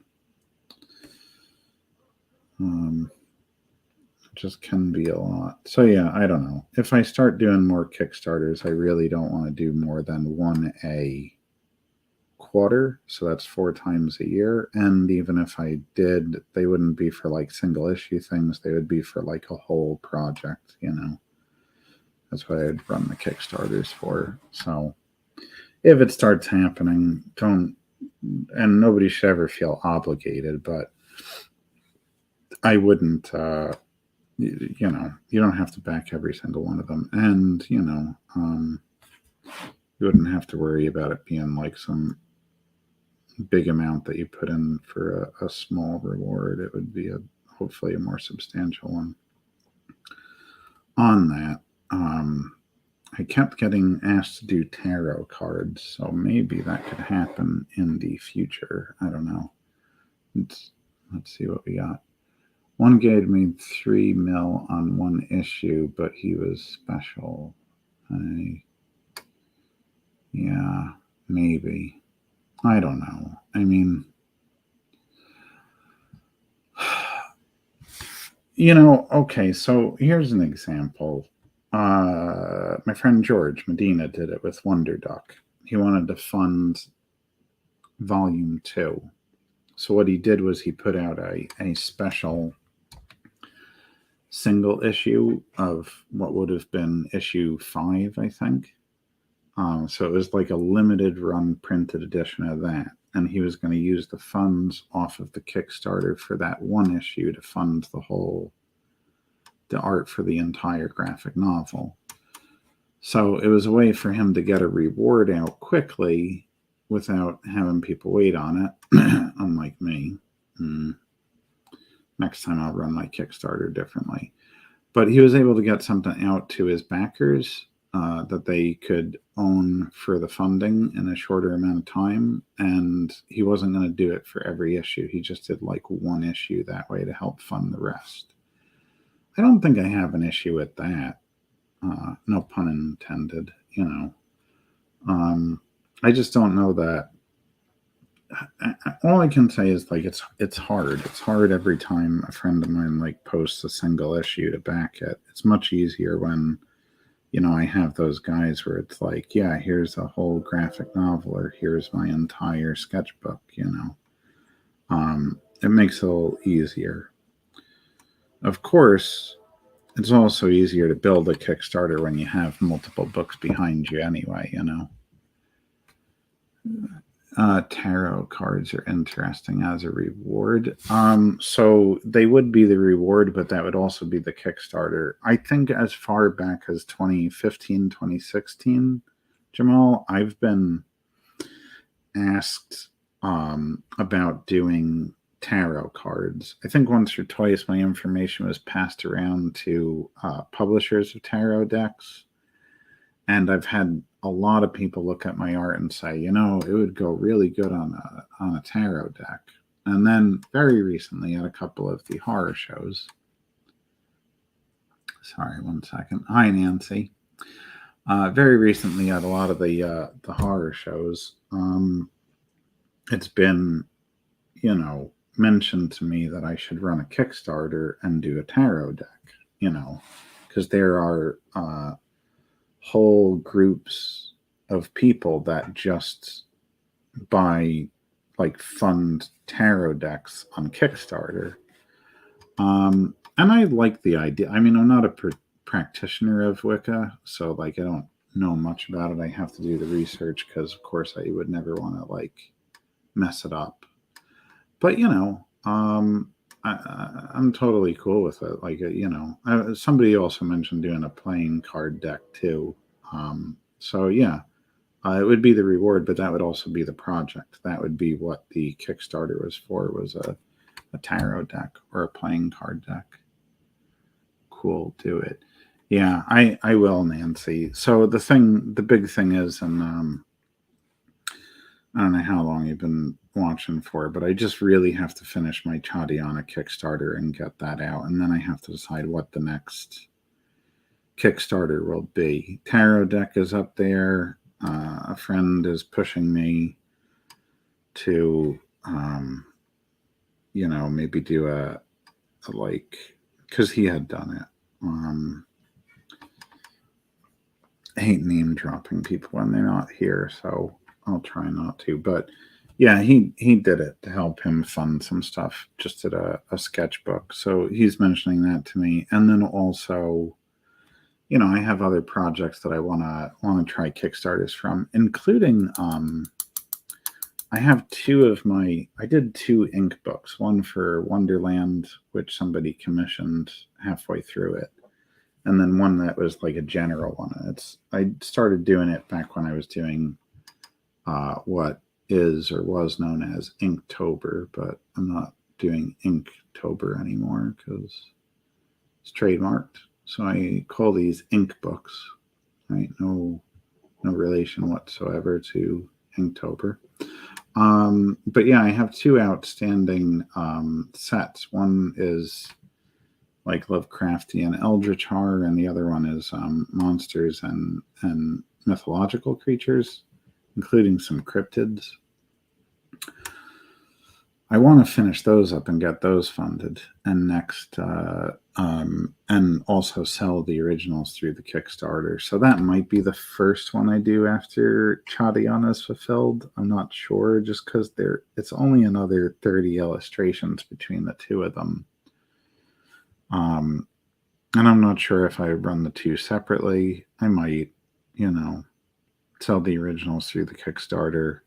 Just can be a lot. So yeah, I don't know. If I start doing more Kickstarters, I really don't want to do more than one a quarter. So that's 4 times a year. And even if I did, they wouldn't be for like single issue things. They would be for like a whole project, That's what I'd run the Kickstarters for. So if it starts happening, and nobody should ever feel obligated, but I wouldn't, you know, you don't have to back every single one of them. And, you know, you wouldn't have to worry about it being like some big amount that you put in for a small reward. It would be hopefully a more substantial one. On that, I kept getting asked to do tarot cards, so maybe that could happen in the future. I don't know. Let's see what we got. One gave me $3 million on one issue, but he was special. Yeah, maybe. I don't know. I mean, you know, okay, so here's an example. My friend George Medina did it with Wonder Duck. He wanted to fund volume 2. So what he did was he put out a special single issue of what would have been issue 5, I think. So it was like a limited run printed edition of that. And he was going to use the funds off of the Kickstarter for that one issue to fund the art for the entire graphic novel. So it was a way for him to get a reward out quickly without having people wait on it, unlike me. Next time I'll run my Kickstarter differently. But he was able to get something out to his backers that they could own for the funding in a shorter amount of time. And he wasn't going to do it for every issue. He just did like one issue that way to help fund the rest. I don't think I have an issue with that. No pun intended, you know. I just don't know that. All I can say is like it's hard. It's hard every time a friend of mine like posts a single issue to back it. It's much easier when, you know, I have those guys where it's like, yeah, here's a whole graphic novel or here's my entire sketchbook, you know. It makes it a little easier. Of course, it's also easier to build a Kickstarter when you have multiple books behind you anyway, you know. Tarot cards are interesting as a reward. So they would be the reward, but that would also be the Kickstarter. I think as far back as 2015, 2016, Jamal, I've been asked about doing tarot cards. I think once or twice my information was passed around to publishers of tarot decks. And I've had a lot of people look at my art and say, you know, it would go really good on a tarot deck. And then very recently at a couple of the horror shows. Sorry, one second. Hi, Nancy. Very recently at a lot of the horror shows, it's been, you know, mentioned to me that I should run a Kickstarter and do a tarot deck, you know, because there are whole groups of people that just buy like fund tarot decks on Kickstarter. And I like the idea. I mean, I'm not a practitioner of Wicca, so like I don't know much about it. I have to do the research because of course I would never want to like mess it up. But you know, I'm totally cool with it. Like, you know, somebody also mentioned doing a playing card deck too. So yeah, it would be the reward, but that would also be the project. That would be what the Kickstarter was for, was a tarot deck or a playing card deck. Cool, do it. Yeah, I will, Nancy. So the big thing is, and I don't know how long you've been watching for, but I just really have to finish my Chadiana Kickstarter and get that out. And then I have to decide what the next Kickstarter will be. Tarot deck is up there. A friend is pushing me to, you know, maybe do a like, because he had done it. I hate name dropping people when they're not here, so I'll try not to. But yeah, he did it to help him fund some stuff. Just did a sketchbook, so he's mentioning that to me. And then also, you know, I have other projects that I want to try Kickstarters from, including I have I did 2 ink books, one for Wonderland, which somebody commissioned halfway through it, and then one that was like a general one. I started doing it back when I was doing what is or was known as Inktober, but I'm not doing Inktober anymore because it's trademarked. So I call these ink books, right? No relation whatsoever to Inktober. But yeah, I have 2 outstanding sets. One is like Lovecraftian Eldritch horror, and the other one is monsters and mythological creatures, including some cryptids. I want to finish those up and get those funded, and next, and also sell the originals through the Kickstarter. So that might be the first one I do after Chadiana is fulfilled. I'm not sure, just because it's only another 30 illustrations between the 2 of them. And I'm not sure if I run the 2 separately. I might, sell the originals through the Kickstarter.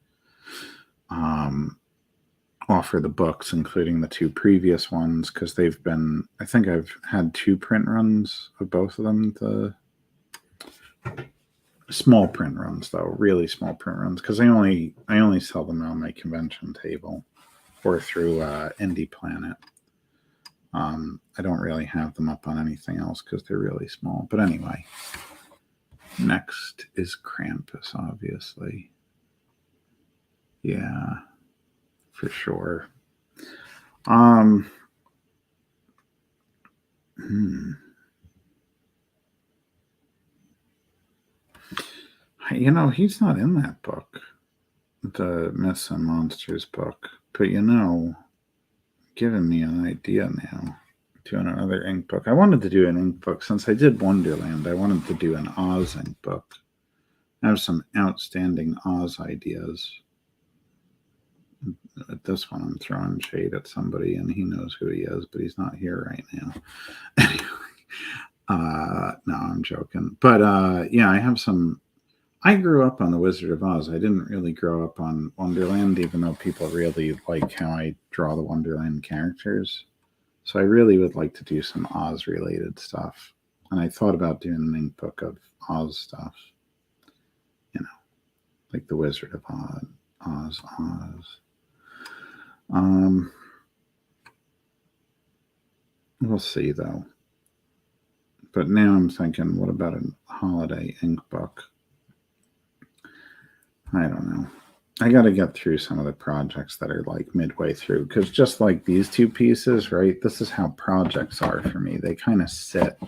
Offer the books, including the 2 previous ones, because I think I've had 2 print runs of both of them. The small print runs, though, really small print runs, because I only sell them on my convention table or through Indie Planet. I don't really have them up on anything else because they're really small. But anyway, next is Krampus, obviously. Yeah, for sure. He's not in that book, the Myths and Monsters book. But giving me an idea now. Doing another ink book. I wanted to do an ink book since I did Wonderland. I wanted to do an Oz ink book. I have some outstanding Oz ideas. At this one, I'm throwing shade at somebody, and he knows who he is, but he's not here right now. Anyway, no, I'm joking. But yeah, I have some. I grew up on The Wizard of Oz. I didn't really grow up on Wonderland, even though people really like how I draw the Wonderland characters. So I really would like to do some Oz-related stuff. And I thought about doing an ink book of Oz stuff. Like The Wizard of Oz. We'll see, though. But now I'm thinking, what about a holiday ink book? I don't know. I got to get through some of the projects that are like midway through, because just like these 2 pieces, right? This is how projects are for me. They kind of sit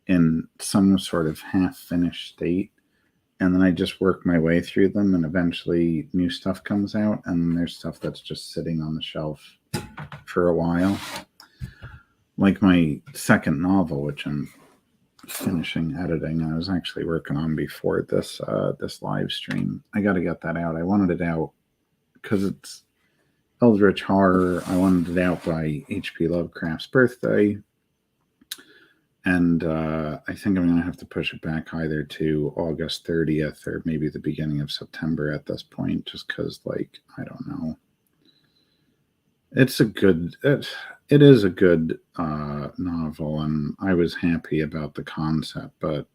in some sort of half-finished state, and then I just work my way through them, and eventually new stuff comes out, and there's stuff that's just sitting on the shelf for a while. Like my second novel, which I'm finishing editing, I was actually working on before this live stream. I got to get that out. I wanted it out because it's Eldritch horror. I wanted it out by H.P. Lovecraft's birthday, and I think I'm going to have to push it back either to August 30th or maybe the beginning of September at this point, just because, like, I don't know. It is a good novel, and I was happy about the concept. But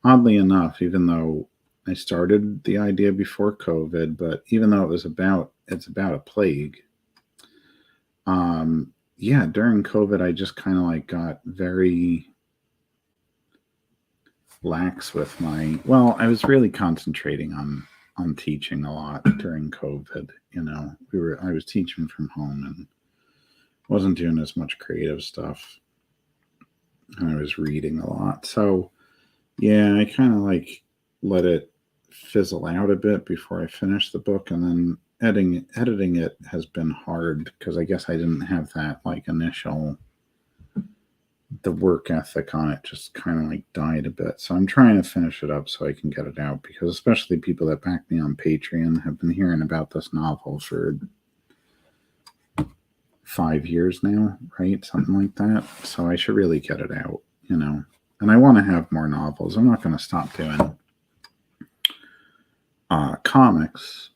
oddly enough, even though I started the idea before COVID, but even though it's about a plague, yeah, during COVID, I just kind of like got very lax with I was really concentrating on teaching a lot during COVID. I was teaching from home and wasn't doing as much creative stuff. And I was reading a lot. So yeah, I kind of like let it fizzle out a bit before I finished the book, and then editing it has been hard because I guess I didn't have that like the work ethic on it just kind of like died a bit. So I'm trying to finish it up so I can get it out, because especially people that back me on Patreon have been hearing about this novel for 5 years now, right? Something like that. So I should really get it out, and I want to have more novels. I'm not going to stop doing comics.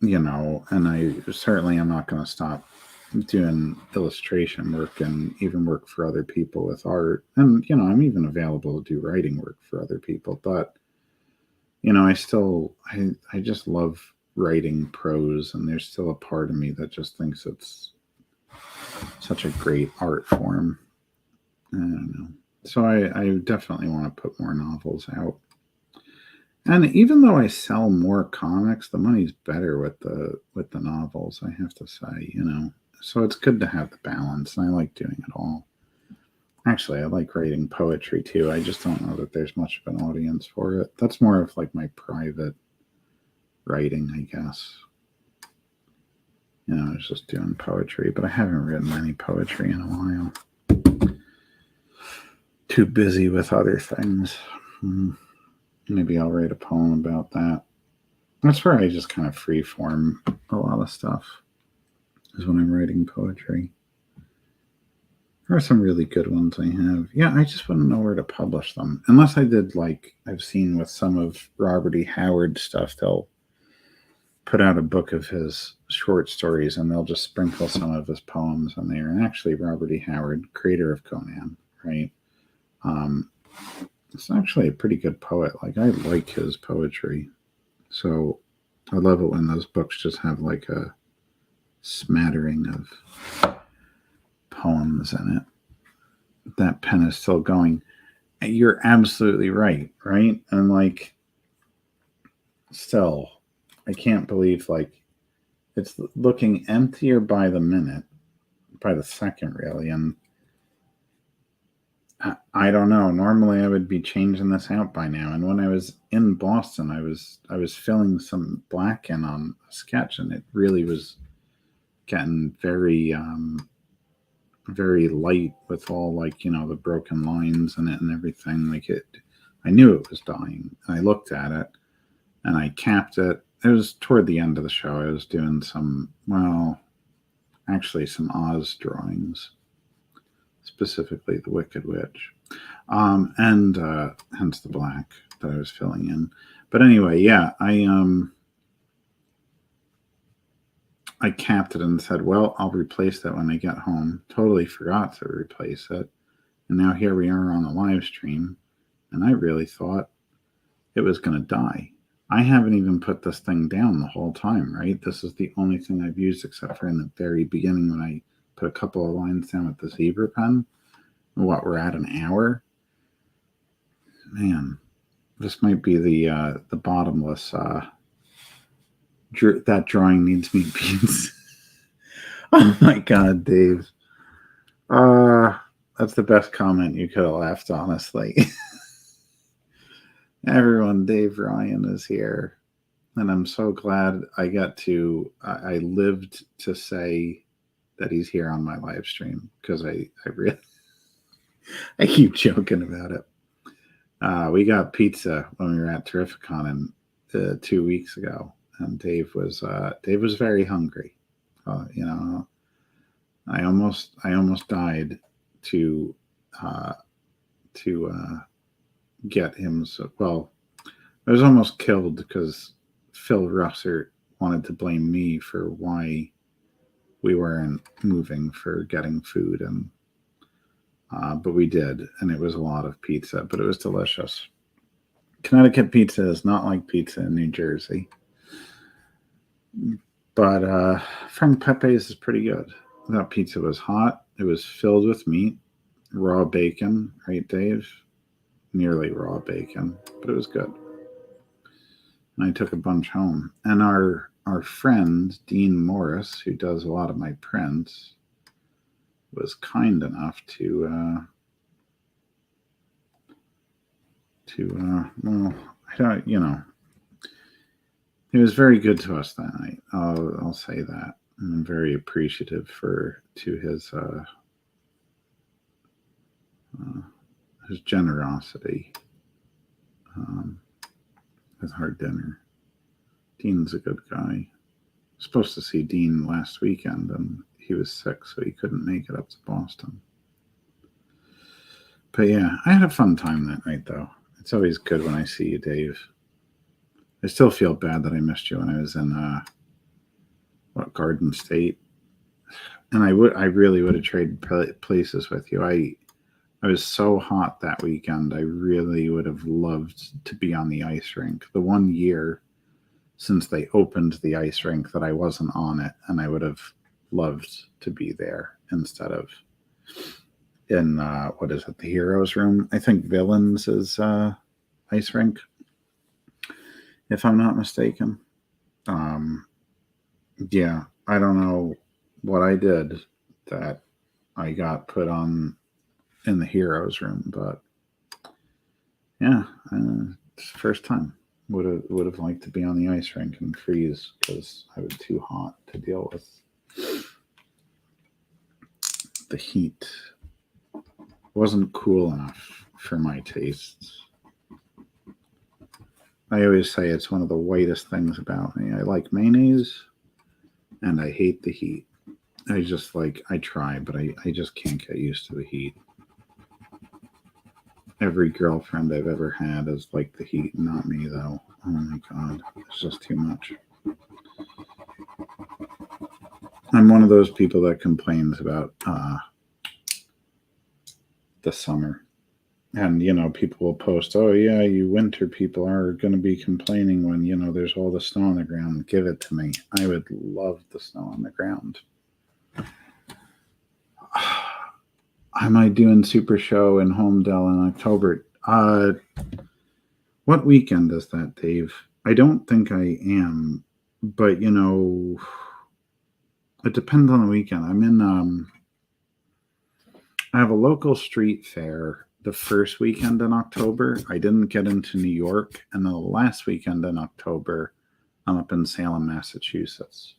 You know, and I certainly am not going to stop doing illustration work and even work for other people with art. And, you know, I'm even available to do writing work for other people. But, you know, I just love writing prose. And there's still a part of me that just thinks it's such a great art form. I don't know. So I definitely want to put more novels out. And even though I sell more comics, the money's better with the novels, I have to say, you know. So it's good to have the balance, and I like doing it all. Actually, I like writing poetry too. I just don't know that there's much of an audience for it. That's more of like my private writing, I guess. You know, I was just doing poetry, but I haven't written any poetry in a while. Too busy with other things. Maybe I'll write a poem about that. That's where I just kind of freeform a lot of stuff, is when I'm writing poetry. There are some really good ones I have. Yeah, I just wouldn't know where to publish them. Unless I did, like, I've seen with some of Robert E. Howard's stuff, they'll put out a book of his short stories and they'll just sprinkle some of his poems in there. And actually, Robert E. Howard, creator of Conan, right? It's actually a pretty good poet. Like, I like his poetry. So I love it when those books just have like a smattering of poems in it. That pen is still going. You're absolutely right, right? And like, still, I can't believe like it's looking emptier by the minute, by the second, really. And I don't know. Normally, I would be changing this out by now. And when I was in Boston, I was filling some black in on a sketch, and it really was getting very light with all, like, you know, the broken lines in it and everything. Like, it, I knew it was dying. I looked at it and I capped it. It was toward the end of the show. I was doing some, well, actually some Oz drawings, specifically the Wicked Witch, and hence the black that I was filling in. But anyway, yeah, I capped it and said, well, I'll replace that when I get home. Totally forgot to replace it. And now here we are on the live stream. And I really thought it was going to die. I haven't even put this thing down the whole time, right? This is the only thing I've used except for in the very beginning when I put a couple of lines down with the zebra pen. What, we're at an hour? Man, this might be the bottomless. That drawing needs me beans. Oh my God, Dave. That's the best comment you could have left, honestly. Everyone, Dave Ryan is here. And I'm so glad I I lived to say that he's here on my live stream, because I really, I keep joking about it. We got pizza when we were at Terrificon 2 weeks ago, and Dave was very hungry. You know, I almost died to get him. So, well, I was almost killed because Phil Russert wanted to blame me for why we weren't moving for getting food, and but we did, and it was a lot of pizza, but it was delicious. Connecticut pizza is not like pizza in New Jersey, but Frank Pepe's is pretty good. That pizza was hot. It was filled with meat, raw bacon, right, Dave? Nearly raw bacon, but it was good. And I took a bunch home. And our friend Dean Morris, who does a lot of my prints, was kind enough to well, I don't, you know, he was very good to us that night. I'll say that. And I'm very appreciative to his generosity with our dinner. Dean's a good guy. I was supposed to see Dean last weekend, and he was sick, so he couldn't make it up to Boston. But yeah, I had a fun time that night, though. It's always good when I see you, Dave. I still feel bad that I missed you when I was in Garden State, and I really would have traded places with you. I was so hot that weekend. I really would have loved to be on the ice rink. The 1 year since they opened the ice rink that I wasn't on it, and I would have loved to be there instead of in what is it, the Heroes Room? I think Villains is ice rink, if I'm not mistaken. Yeah, I don't know what I did that I got put on in the Heroes Room, but yeah, it's the first time. Would have liked to be on the ice rink and freeze because I was too hot to deal with the heat. It wasn't cool enough for my tastes. I always say it's one of the whitest things about me. I like mayonnaise and I hate the heat. I try, but I just can't get used to the heat. Every girlfriend I've ever had is like the heat, not me though. Oh my God, it's just too much. I'm one of those people that complains about the summer. And, people will post, oh, yeah, you winter people are going to be complaining when, there's all the snow on the ground. Give it to me. I would love the snow on the ground. I might do in Super Show in Homedale in October. What weekend is that, Dave? I don't think I am, but, it depends on the weekend. I'm in, I have a local street fair the first weekend in October. I didn't get into New York, and then the last weekend in October, I'm up in Salem, Massachusetts.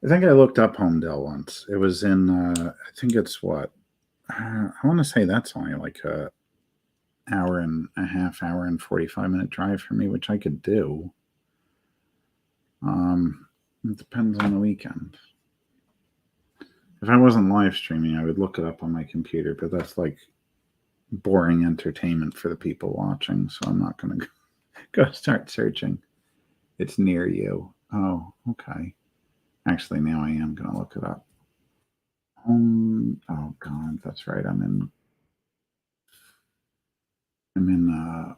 I think I looked up Homedale once. It was in, I think it's what? I want to say that's only like a hour and 45-minute drive for me, which I could do. It depends on the weekend. If I wasn't live streaming, I would look it up on my computer, but that's like boring entertainment for the people watching, so I'm not going to go start searching. It's near you. Oh, okay. Actually, now I am going to look it up. Oh, God, that's right. I'm in,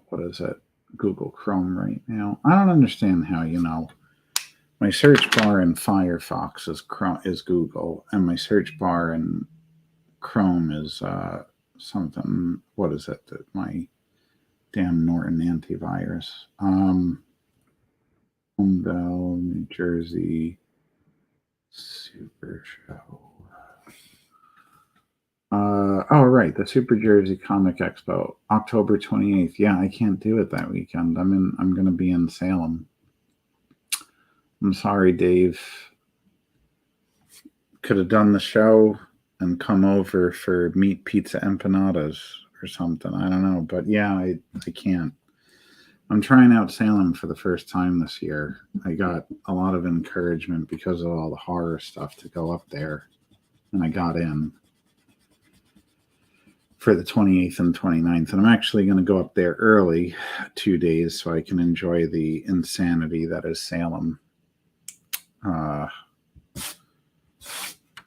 what is it? Google Chrome right now. I don't understand how, my search bar in Firefox is Google, and my search bar in Chrome is something. What is it? My damn Norton antivirus. Homedale, New Jersey, Super Show. Right, the Super Jersey Comic Expo, October 28th. Yeah, I can't do it that weekend. I'm going to be in Salem. I'm sorry, Dave. Could have done the show and come over for meat pizza empanadas or something. I don't know. But yeah, I can't. I'm trying out Salem for the first time this year. I got a lot of encouragement because of all the horror stuff to go up there. And I got in for the 28th and 29th. And I'm actually going to go up there early, 2 days, so I can enjoy the insanity that is Salem.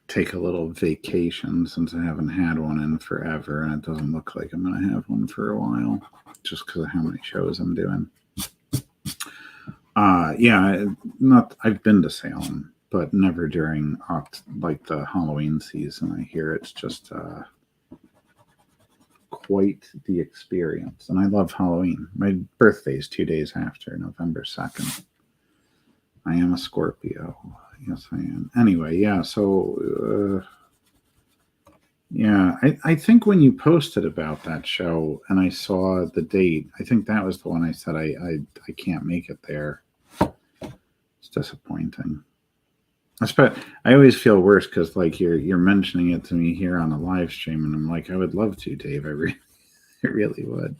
Take a little vacation since I haven't had one in forever, and it doesn't look like I'm going to have one for a while just because of how many shows I'm doing. I've been to Salem, but never during like the Halloween season. I hear it's just quite the experience, and I love Halloween. My birthday is 2 days after, November 2nd. I am a Scorpio. Yes, I am. Anyway, yeah, so, I think when you posted about that show and I saw the date, I think that was the one I said I can't make it there. It's disappointing. I always feel worse because, like, you're mentioning it to me here on a live stream, and I'm like, I would love to, Dave. I really would.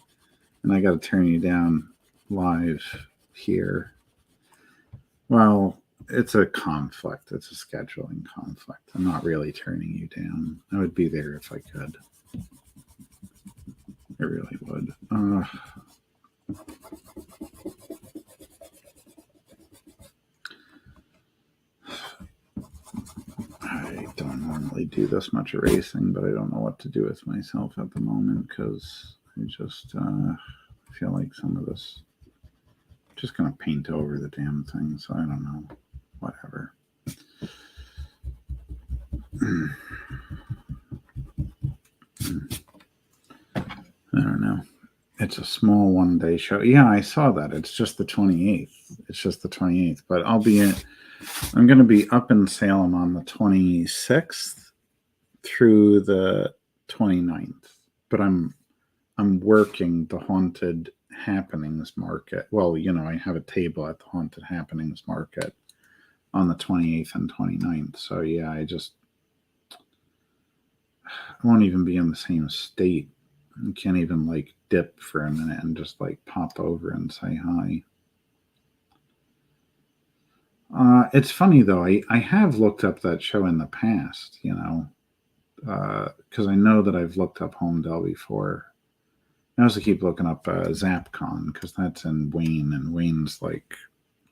And I got to turn you down live here. Well, it's a conflict. It's a scheduling conflict. I'm not really turning you down. I would be there if I could. I really would. normally do this much erasing, but I don't know what to do with myself at the moment because I just feel like some of this just going to paint over the damn thing. So I don't know. Whatever. I don't know. It's a small one-day show. Yeah, I saw that. It's just the 28th. It's just the 28th. But I'm going to be up in Salem on the 26th through the 29th. But I'm working the Haunted Happenings Market. Well, I have a table at the Haunted Happenings Market on the 28th and 29th. So yeah, I won't even be in the same state. You can't even dip for a minute and just pop over and say hi. It's funny though. I have looked up that show in the past, because I know that I've looked up Home Dell before. I also keep looking up ZapCon because that's in Wayne, and Wayne's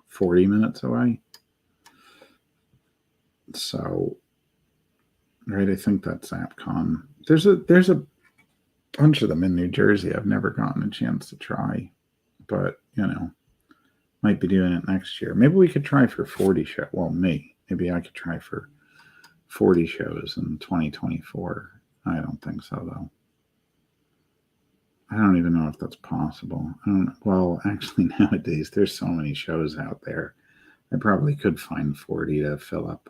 40 minutes away. So, right, I think that's ZapCon. There's a bunch of them in New Jersey I've never gotten a chance to try, but might be doing it next year. Maybe we could try for 40 shows. Well, maybe I could try for 40 shows in 2024. I don't think so though. I don't even know if that's possible. Well, actually nowadays there's so many shows out there. I probably could find 40 to fill up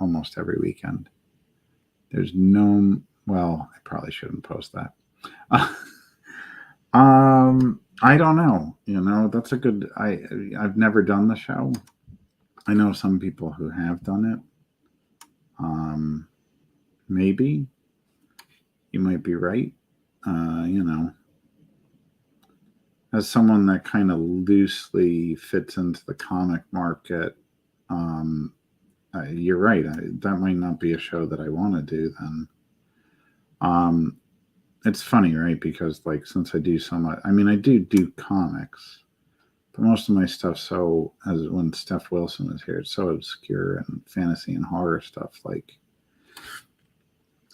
almost every weekend. There's no, well, I probably shouldn't post that. I don't know. That's a good. I've never done the show. I know some people who have done it. Maybe you might be right. As someone that kind of loosely fits into the comic market, you're right. That might not be a show that I want to do then. It's funny, right? Because since I do so much, I do comics, but most of my stuff, when Steph Wilson is here, it's so obscure and fantasy and horror stuff.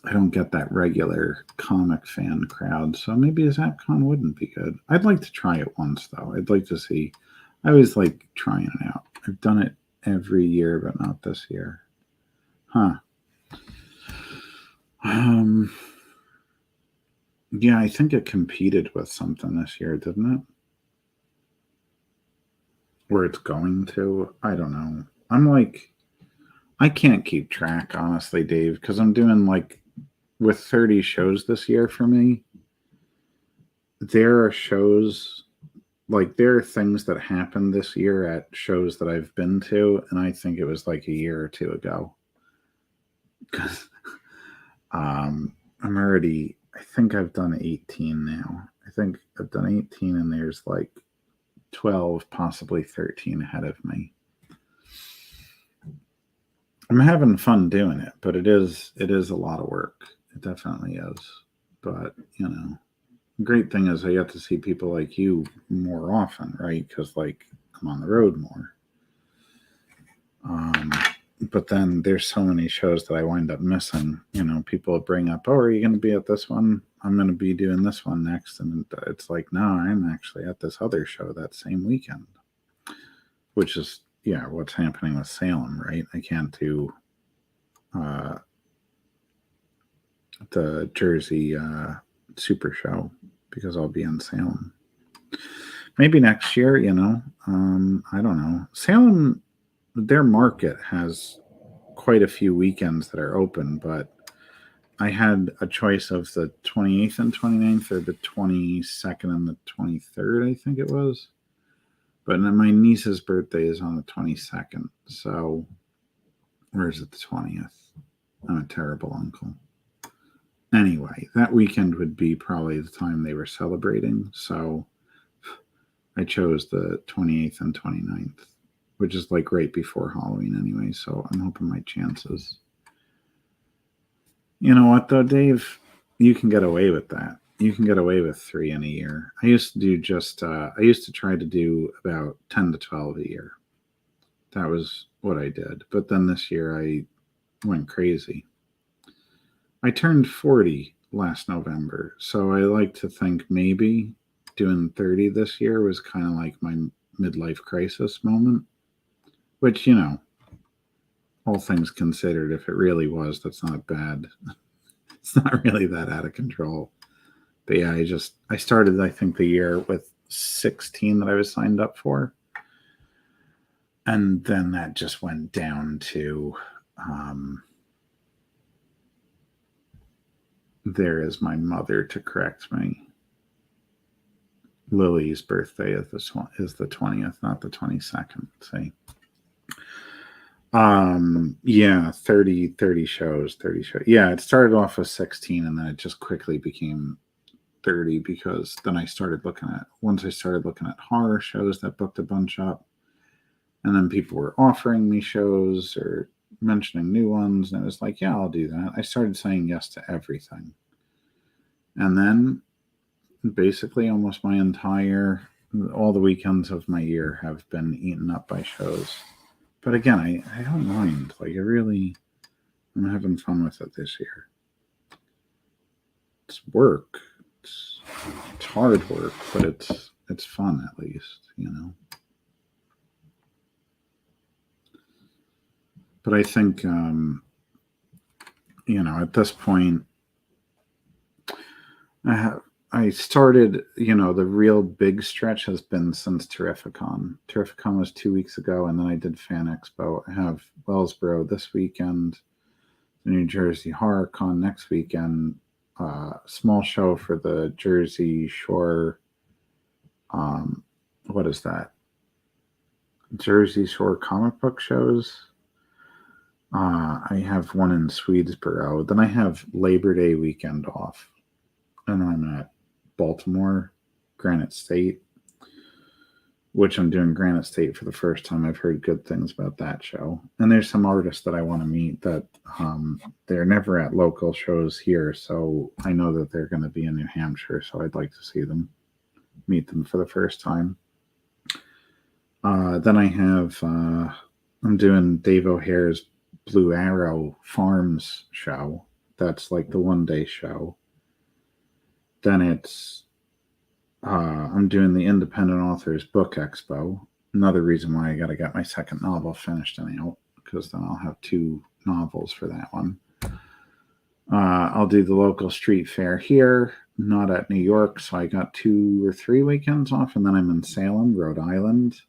I don't get that regular comic fan crowd. So maybe a ZapCon wouldn't be good. I'd like to try it once though. I'd like to see. I always like trying it out. I've done it every year, but not this year. Huh. Yeah, I think it competed with something this year, didn't it? Where it's going to? I don't know. I can't keep track, honestly, Dave, because I'm doing with 30 shows this year for me. There are shows, there are things that happened this year at shows that I've been to, and I think it was a year or two ago. Because I'm already, I think I've done 18 now. I think I've done 18 and there's 12, possibly 13 ahead of me. I'm having fun doing it, but it is a lot of work. It definitely is. But, the great thing is I get to see people like you more often, right? Because I'm on the road more. But then there's so many shows that I wind up missing. People bring up, oh, are you going to be at this one? I'm going to be doing this one next. And it's no, I'm actually at this other show that same weekend. Which is, what's happening with Salem, right? I can't do the Jersey Super Show because I'll be in Salem. Maybe next year, I don't know. Salem, their market has quite a few weekends that are open, but I had a choice of the 28th and 29th or the 22nd and the 23rd, I think it was. But my niece's birthday is on the 22nd, so or is it the 20th? I'm a terrible uncle. Anyway, that weekend would be probably the time they were celebrating, so I chose the 28th and 29th, which is right before Halloween anyway, so I'm hoping my chances. You know what, though, Dave? You can get away with that. You can get away with 3 in a year. I used to do I used to try to do about 10 to 12 a year. That was what I did. But then this year I went crazy. I turned 40 last November, so I like to think maybe doing 30 this year was kind of like my midlife crisis moment, which, all things considered, if it really was, that's not bad. It's not really that out of control. But yeah, I started, I think, the year with 16 that I was signed up for. And then that just went down to, there is my mother to correct me. Lily's birthday is the 20th, not the 22nd. See? Yeah, 30 shows. Yeah, it started off with 16 and then it just quickly became 30 because then once I started looking at horror shows, that booked a bunch up. And then people were offering me shows or mentioning new ones. And it was like, yeah, I'll do that. I started saying yes to everything. And then basically almost all the weekends of my year have been eaten up by shows. But again, I don't mind. Like, I'm having fun with it this year. It's work. It's hard work, but it's fun at least, But I think, at this point, I started, the real big stretch has been since Terrificon. Terrificon was 2 weeks ago, and then I did Fan Expo. I have Wellsboro this weekend, the New Jersey Horror Con next weekend, small show for the Jersey Shore. What is that? Jersey Shore comic book shows. I have one in Swedesboro. Then I have Labor Day weekend off. And I'm at Baltimore, Granite State, which I'm doing Granite State for the first time. I've heard good things about that show. And there's some artists that I want to meet that they're never at local shows here. So I know that they're going to be in New Hampshire. So I'd like to see them, meet them for the first time. Then I have, I'm doing Dave O'Hare's Blue Arrow Farms show. That's like the one-day show. Then I'm doing the Independent Authors Book Expo. Another reason why I got to get my second novel finished and out, because then I'll have 2 novels for that one. I'll do the local street fair here, not at New York, so I got 2 or 3 weekends off, and then I'm in Salem, Rhode Island.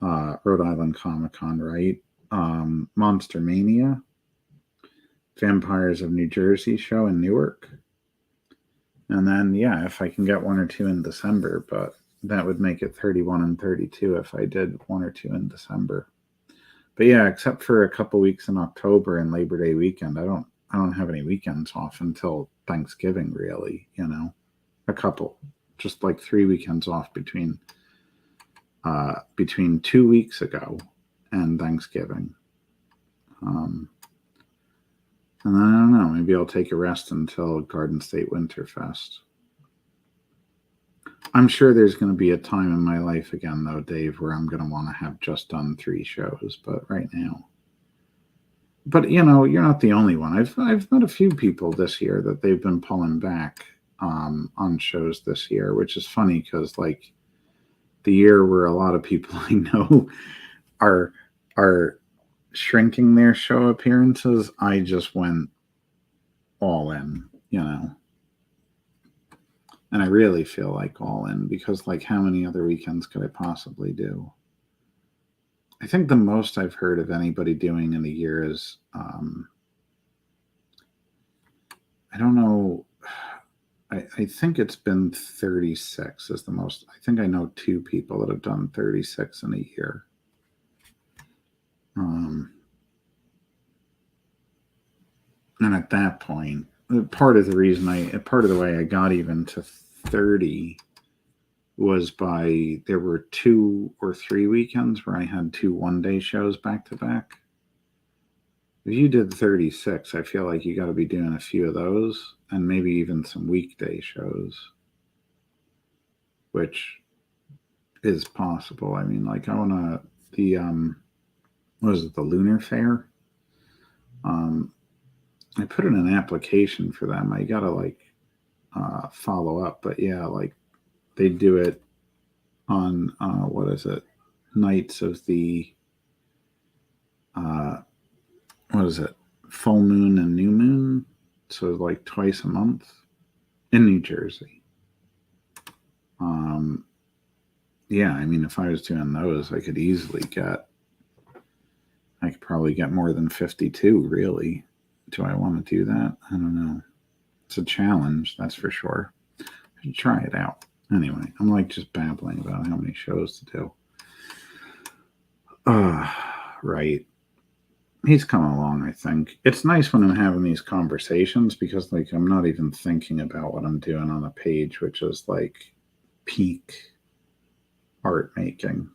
Rhode Island Comic Con, right? Monster Mania, Vampires of New Jersey show in Newark. And then, yeah, if I can get 1 or 2 in December, but that would make it 31 and 32 if I did 1 or 2 in December. But yeah, except for a couple weeks in October and Labor Day weekend, I don't have any weekends off until Thanksgiving, really, a couple, just like 3 weekends off between 2 weeks ago and Thanksgiving. And then, I don't know, maybe I'll take a rest until Garden State Winterfest. I'm sure there's going to be a time in my life again, though, Dave, where I'm going to want to have just done 3 shows. But right now, you're not the only one. I've met a few people this year that they've been pulling back on shows this year, which is funny because, like, the year where a lot of people I know are shrinking their show appearances, I just went all in, and I really feel like all in because, like, how many other weekends could I possibly do? I think the most I've heard of anybody doing in a year is, I don't know, I think it's been 36 is the most. I think I know 2 people that have done 36 in a year. And at that point, part of the way I got even to 30 was there were 2 or 3 weekends where I had 2 one-day shows back to back. If you did 36, I feel like you got to be doing a few of those and maybe even some weekday shows, which is possible. I mean, like, I want to, what is it, the Lunar Fair? I put in an application for them. I gotta like follow up, but yeah, like they do it on what is it? Nights of the uh, what is it? Full moon and new moon. So like twice a month in New Jersey. Um, yeah, I mean, if I was doing those, I could easily get. I could probably get more than 52. Really, do I want to do that? I don't know. It's a challenge, that's for sure. I should try it out. Anyway, I'm like just babbling about how many shows to do. Right. He's coming along, I think. It's nice when I'm having these conversations because, like, I'm not even thinking about what I'm doing on a page, which is like peak art making.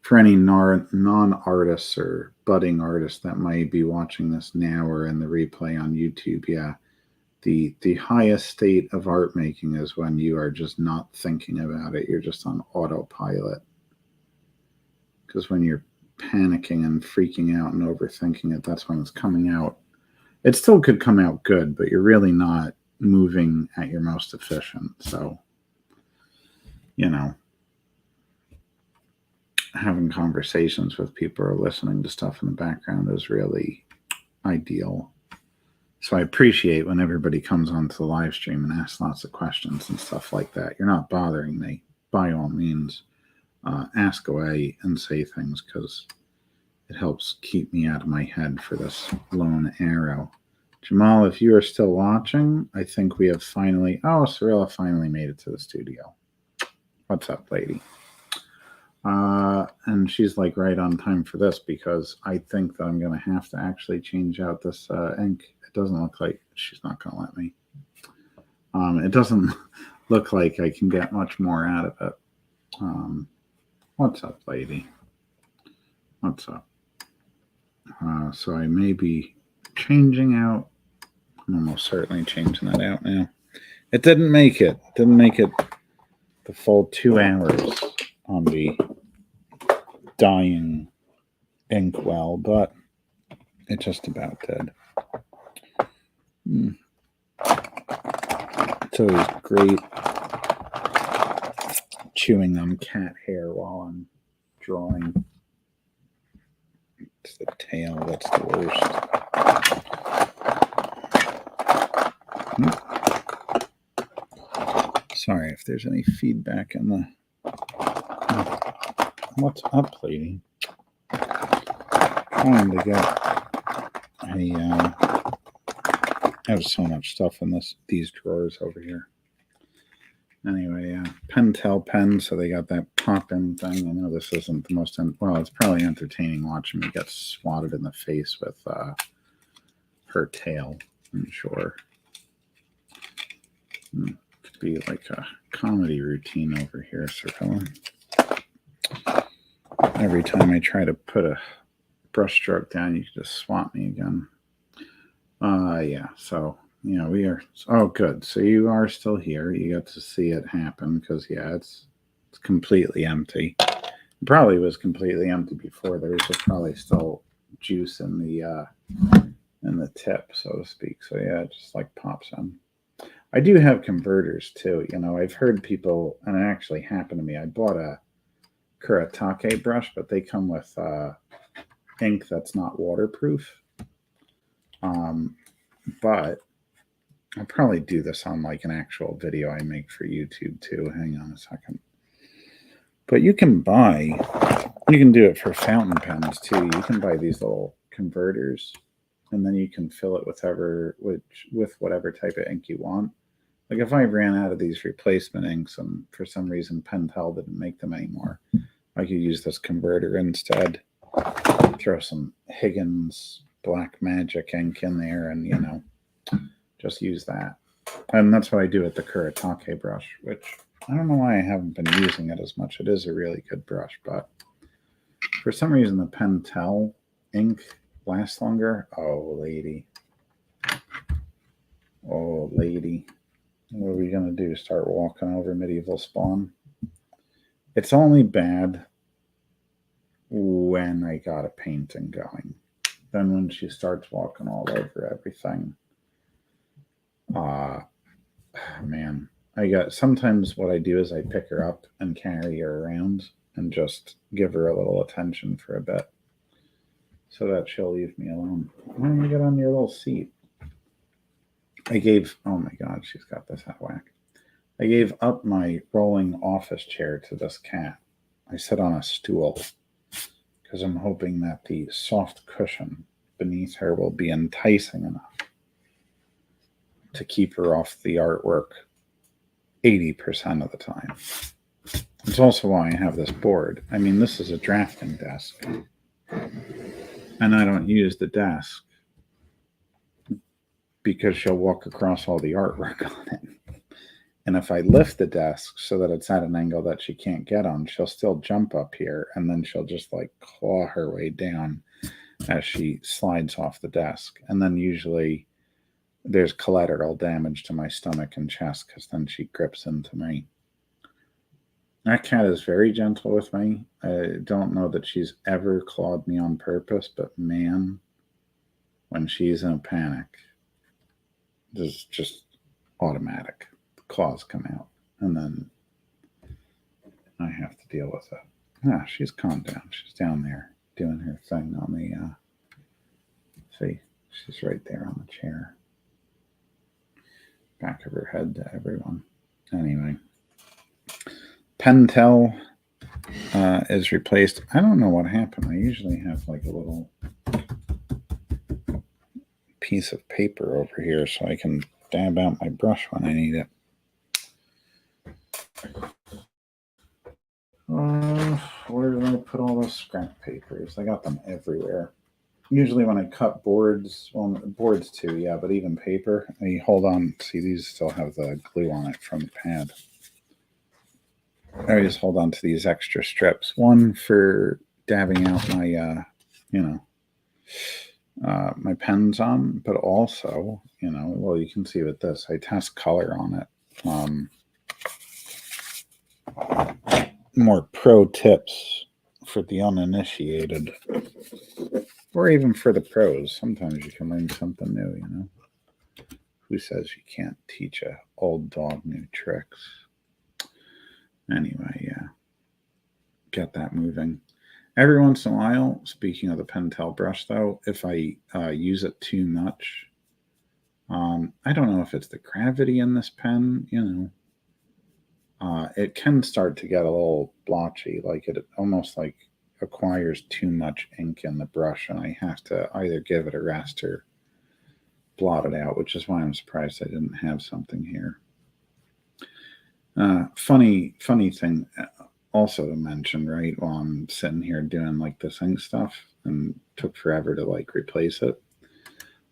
For any non-artists or budding artists that might be watching this now or in the replay on YouTube, yeah, the highest state of art making is when you are just not thinking about it. You're just on autopilot. Because when you're panicking and freaking out and overthinking it, that's when it's coming out. It still could come out good, but you're really not moving at your most efficient. So, you know, having conversations with people or listening to stuff in the background is really ideal. So I appreciate when everybody comes onto the live stream and asks lots of questions and stuff like that. You're not bothering me, by all means. Ask away and say things because it helps keep me out of my head for this lone arrow. Jamal, if you are still watching, I think we have finally... Oh, Cirilla finally made it to the studio. What's up, lady? And she's like right on time for this because I think that I'm going to have to actually change out this ink. It doesn't look like she's not going to let me. It doesn't look like I can get much more out of it. What's up, lady? What's up? So I may be changing out. I'm almost certainly changing that out now. It didn't make it. Didn't make it the full 2 hours on the dying inkwell, but it just about did. It's always great chewing on cat hair while I'm drawing. It's the tail that's the worst. Sorry if there's any feedback in the... What's up, lady? Trying to get a... I have so much stuff in these drawers over here. Anyway, Pentel pen, so they got that pop-in thing. I know this isn't the most... Well, it's probably entertaining watching me get swatted in the face with her tail, I'm sure. Could be like a comedy routine over here, Cirilla. Every time I try to put a brush stroke down, you can just swat me again. Yeah, so, we are... Oh, good. So you are still here. You got to see it happen because, yeah, it's completely empty. It probably was completely empty before. There was just probably still juice in the tip, so to speak. So, yeah, it just, like, pops in. I do have converters, too. I've heard people... And it actually happened to me. I bought a Kuretake brush, but they come with ink that's not waterproof. But I'll probably do this on like an actual video I make for YouTube too. Hang on a second. But you can do it for fountain pens too. You can buy these little converters and then you can fill it with whatever type of ink you want. Like if I ran out of these replacement inks and for some reason Pentel didn't make them anymore, I could use this converter instead. Throw some Higgins Black Magic ink in there and, just use that. And that's what I do with the Kuretake brush, which I don't know why I haven't been using it as much. It is a really good brush, but for some reason the Pentel ink lasts longer. Oh, lady. Oh, lady. What are we going to do? Start walking over Medieval Spawn? It's only bad when I got a painting going. then when she starts walking all over everything, man, sometimes what I do is I pick her up and carry her around and just give her a little attention for a bit so that she'll leave me alone. Why don't you get on your little seat? Oh my God, she's got this out of whack. I gave up my rolling office chair to this cat. I sit on a stool because I'm hoping that the soft cushion beneath her will be enticing enough to keep her off the artwork 80% of the time. It's also why I have this board. I mean, this is a drafting desk, and I don't use the desk because she'll walk across all the artwork on it. And if I lift the desk so that it's at an angle that she can't get on, she'll still jump up here, and then she'll just like claw her way down as she slides off the desk. And then usually there's collateral damage to my stomach and chest because then she grips into me. That cat is very gentle with me. I don't know that she's ever clawed me on purpose, but man, when she's in a panic, this is just automatic. The claws come out, and then I have to deal with it. She's calmed down. She's down there doing her thing on the, see, she's right there on the chair. Back of her head to everyone. Anyway, Pentel is replaced. I don't know what happened. I usually have like a little piece of paper over here so I can dab out my brush when I need it. Where did I put all those scrap papers? I got them everywhere. Usually when I cut boards, well, boards too, yeah, but even paper, I hold on. See, these still have the glue on it from the pad. I just hold on to these extra strips. One for dabbing out my, my pens on, but also, well, you can see with this, I test color on it. More pro tips for the uninitiated, or even for the pros. Sometimes you can learn something new, Who says you can't teach a old dog new tricks? Anyway, yeah. Get that moving. Every once in a while, speaking of the Pentel brush, though, if I use it too much, I don't know if it's the gravity in this pen, it can start to get a little blotchy, like it almost like acquires too much ink in the brush, and I have to either give it a rest or blot it out, which is why I'm surprised I didn't have something here. Funny thing also to mention, right, while I'm sitting here doing like this ink stuff and took forever to like replace it.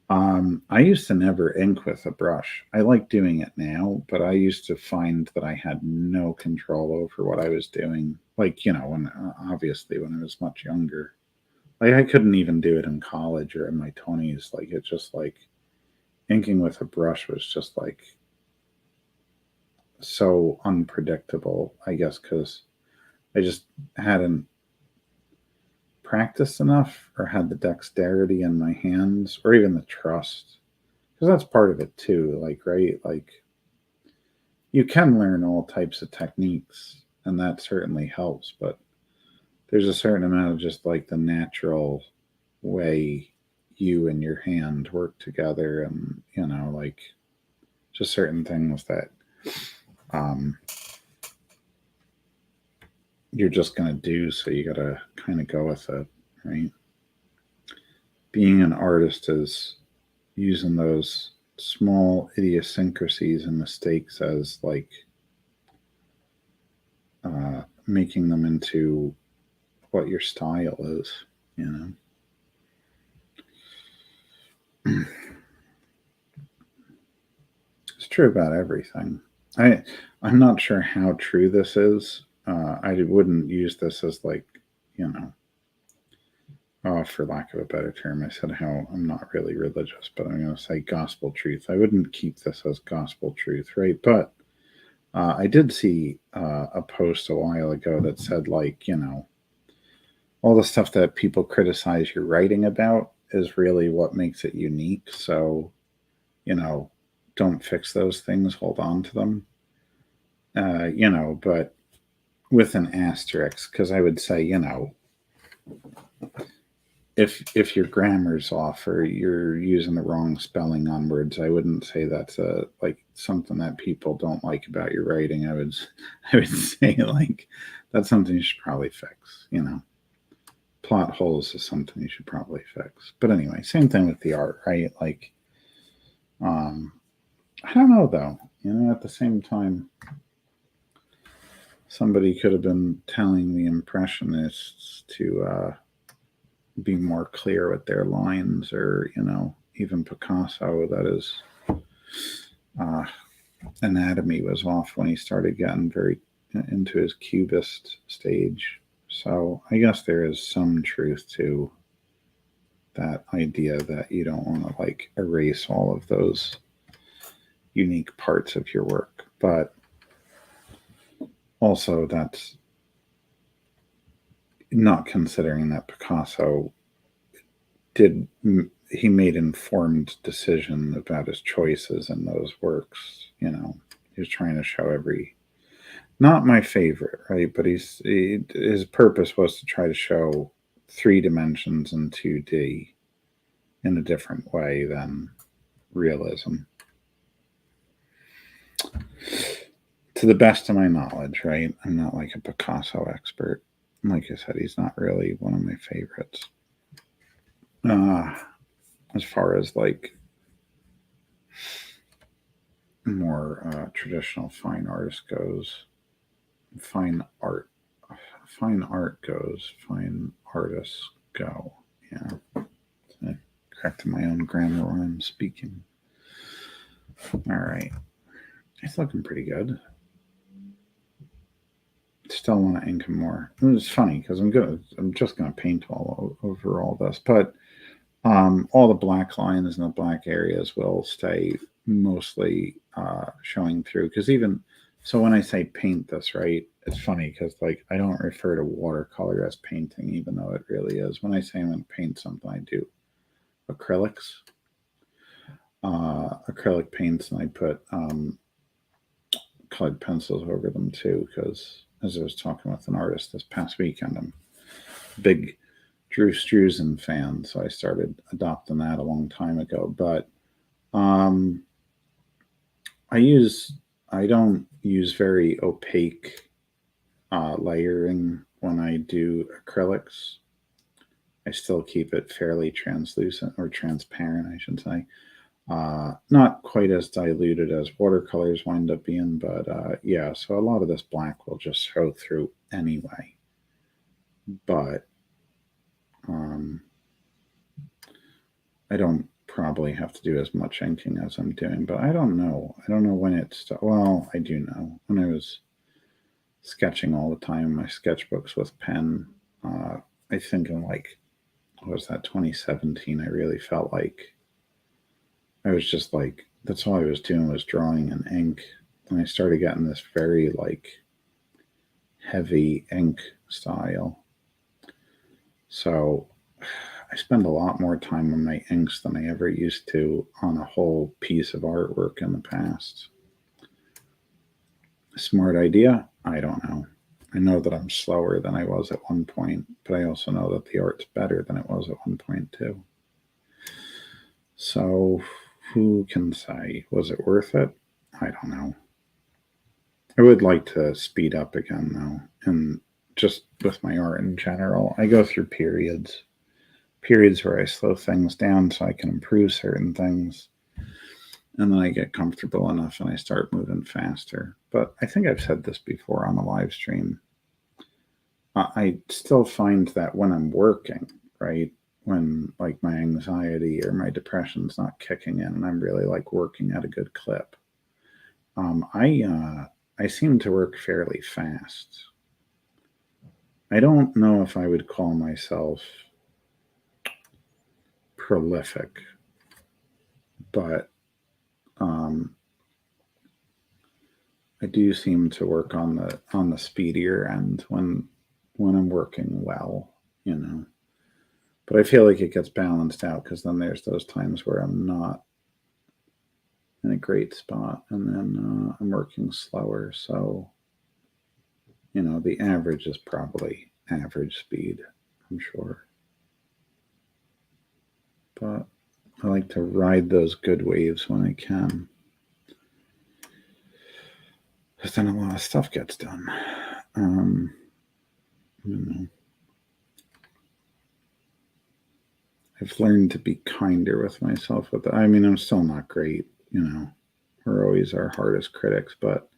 I used to never ink with a brush. I like doing it now, but I used to find that I had no control over what I was doing. Like, when obviously when I was much younger, like I couldn't even do it in college or in my 20s. Like it's just like inking with a brush was just like so unpredictable, I guess, because I just hadn't practiced enough or had the dexterity in my hands or even the trust, because that's part of it too, like, right, like you can learn all types of techniques and that certainly helps, but there's a certain amount of just like the natural way you and your hand work together, and like just certain things that you're just going to do, so you got to kind of go with it, right? Being an artist is using those small idiosyncrasies and mistakes as like making them into what your style is, It's true about everything. I'm not sure how true this is. I wouldn't use this as like, for lack of a better term, I said how I'm not really religious, but I'm going to say gospel truth. I wouldn't keep this as gospel truth, right? But I did see a post a while ago that said, like, all the stuff that people criticize your writing about, is really what makes it unique. So, don't fix those things, hold on to them. But with an asterisk, because I would say, if your grammar's off or you're using the wrong spelling on words, I wouldn't say that's like something that people don't like about your writing. I would say like that's something you should probably fix. Plot holes is something you should probably fix. But anyway, same thing with the art, right? Like, I don't know though. At the same time, somebody could have been telling the impressionists to be more clear with their lines, or even Picasso, that his anatomy was off when he started getting very into his cubist stage. So I guess there is some truth to that idea that you don't want to like erase all of those unique parts of your work, but also that's not considering that Picasso he made informed decision about his choices in those works. He was trying to show not my favorite, right? But his purpose was to try to show 3 dimensions in 2D in a different way than realism. To the best of my knowledge, right? I'm not like a Picasso expert. Like I said, he's not really one of my favorites. As far as like more traditional fine artists goes, fine artists go. Yeah, correcting my own grammar when I'm speaking. All right, it's looking pretty good. Still want to ink him more. It's funny because I'm just gonna paint over all this, but all the black lines and the black areas will stay mostly showing through. Because even so, when I say paint this, right, it's funny because like I don't refer to watercolor as painting, even though it really is. When I say I'm going to paint something, I do acrylics, acrylic paints, and I put colored pencils over them too. Because as I was talking with an artist this past weekend, I'm a big Drew Struzan fan, so I started adopting that a long time ago. But I don't use very opaque layering when I do acrylics. I still keep it fairly translucent, or transparent, I should say. Not quite as diluted as watercolors wind up being, but yeah, so a lot of this black will just show through anyway. But I don't probably have to do as much inking as I'm doing, but I don't know. I don't know when it's, well, I do know. When I was sketching all the time, my sketchbooks with pen, I think in like, what was that, 2017, I really felt like I was just like, that's all I was doing was drawing in ink. And I started getting this very like heavy ink style. So I spend a lot more time on my inks than I ever used to on a whole piece of artwork in the past. A smart idea? I don't know. I know that I'm slower than I was at one point, but I also know that the art's better than it was at one point too. So who can say? Was it worth it? I don't know. I would like to speed up again though, and just with my art in general, I go through periods where I slow things down so I can improve certain things. And then I get comfortable enough and I start moving faster. But I think I've said this before on the live stream. I still find that when I'm working, right, when like my anxiety or my depression's not kicking in and I'm really like working at a good clip, I seem to work fairly fast. I don't know if I would call myself prolific, but I do seem to work on the speedier end when I'm working well, But I feel like it gets balanced out because then there's those times where I'm not in a great spot and then I'm working slower. So, the average is probably average speed, I'm sure. But I like to ride those good waves when I can. Because then a lot of stuff gets done. I've learned to be kinder with myself with that. I mean, I'm still not great, We're always our hardest critics, but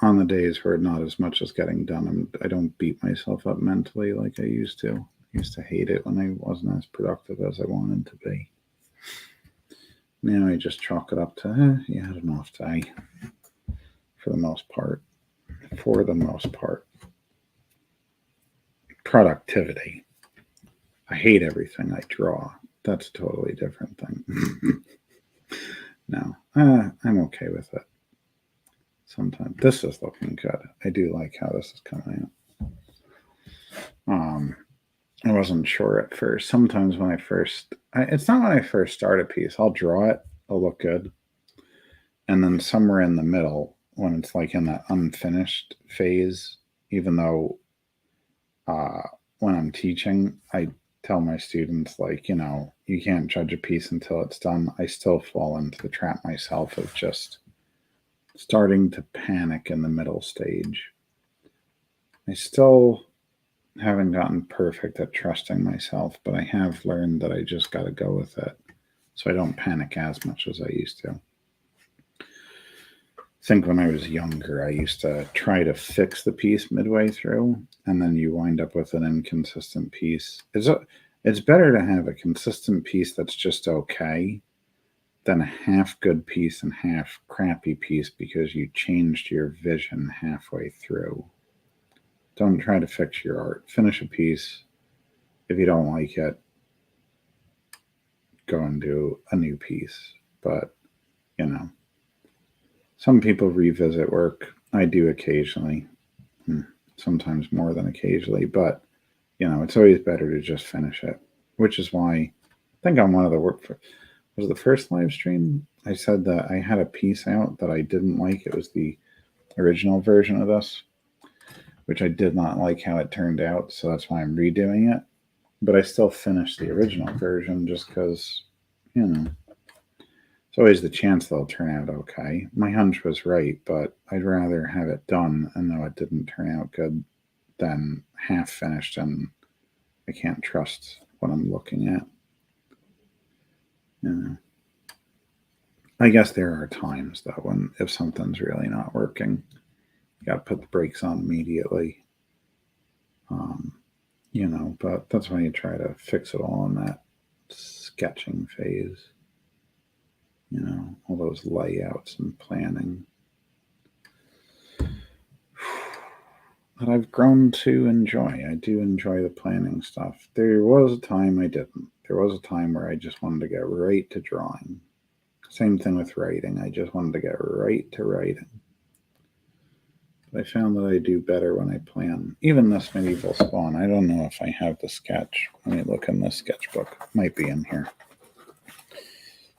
on the days where not as much is getting done, I don't beat myself up mentally like I used to. I used to hate it when I wasn't as productive as I wanted to be. Now I just chalk it up to, you had an off day for the most part. For the most part. Productivity. I hate everything I draw. That's a totally different thing. No, I'm okay with it. Sometimes this is looking good. I do like how this is coming out. I wasn't sure at first. Sometimes when it's not when I first start a piece. I'll draw it. It'll look good. And then somewhere in the middle, when it's like in that unfinished phase, even though when I'm teaching, I tell my students, like, you can't judge a piece until it's done. I still fall into the trap myself of just starting to panic in the middle stage. I still haven't gotten perfect at trusting myself, but I have learned that I just got to go with it so I don't panic as much as I used to. I think when I was younger, I used to try to fix the piece midway through, and then you wind up with an inconsistent piece. It's better to have a consistent piece that's just okay than a half good piece and half crappy piece because you changed your vision halfway through. Don't try to fix your art. Finish a piece. If you don't like it, go and do a new piece. But, some people revisit work. I do occasionally, sometimes more than occasionally, but it's always better to just finish it, which is why I think on one of the was the first live stream, I said that I had a piece out that I didn't like. It was the original version of this, which I did not like how it turned out, so that's why I'm redoing it. But I still finished the original version just because, it's always the chance they'll turn out okay. My hunch was right, but I'd rather have it done and know it didn't turn out good than half finished and I can't trust what I'm looking at. I guess there are times though when if something's really not working, you got to put the brakes on immediately. But that's when you try to fix it all in that sketching phase. All those layouts and planning. But I've grown to enjoy. I do enjoy the planning stuff. There was a time I didn't. There was a time where I just wanted to get right to drawing. Same thing with writing. I just wanted to get right to writing. But I found that I do better when I plan. Even this medieval spawn, I don't know if I have the sketch. Let me look in this sketchbook. It might be in here.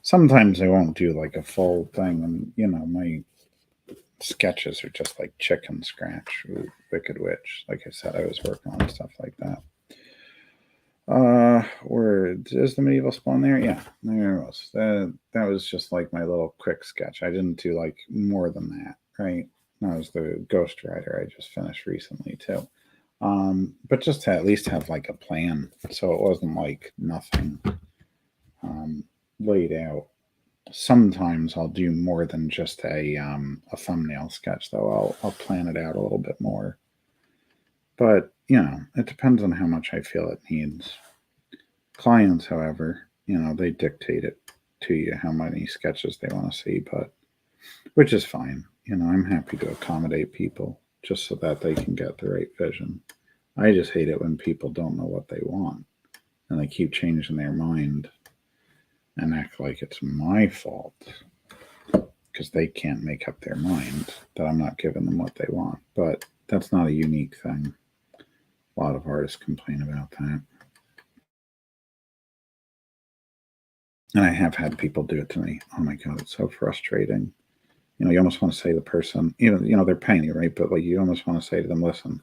Sometimes I won't do like a full thing, and my sketches are just like chicken scratch, Wicked Witch. Like I said, I was working on stuff like that. Where is the medieval spawn there? Yeah, there it was. That was just like my little quick sketch. I didn't do like more than that, right? That was the Ghost Rider I just finished recently too. But just to at least have like a plan, so it wasn't like nothing laid out. Sometimes I'll do more than just a thumbnail sketch, though. I'll plan it out a little bit more. But it depends on how much I feel it needs. Clients, however, they dictate it to you how many sketches they want to see, but which is fine. I'm happy to accommodate people just so that they can get the right vision. I just hate it when people don't know what they want and they keep changing their mind and act like it's my fault because they can't make up their mind that I'm not giving them what they want. But that's not a unique thing. A lot of artists complain about that. And I have had people do it to me. Oh my God, it's so frustrating. You almost want to say to the person, they're paying you, right? But like, you almost want to say to them, listen,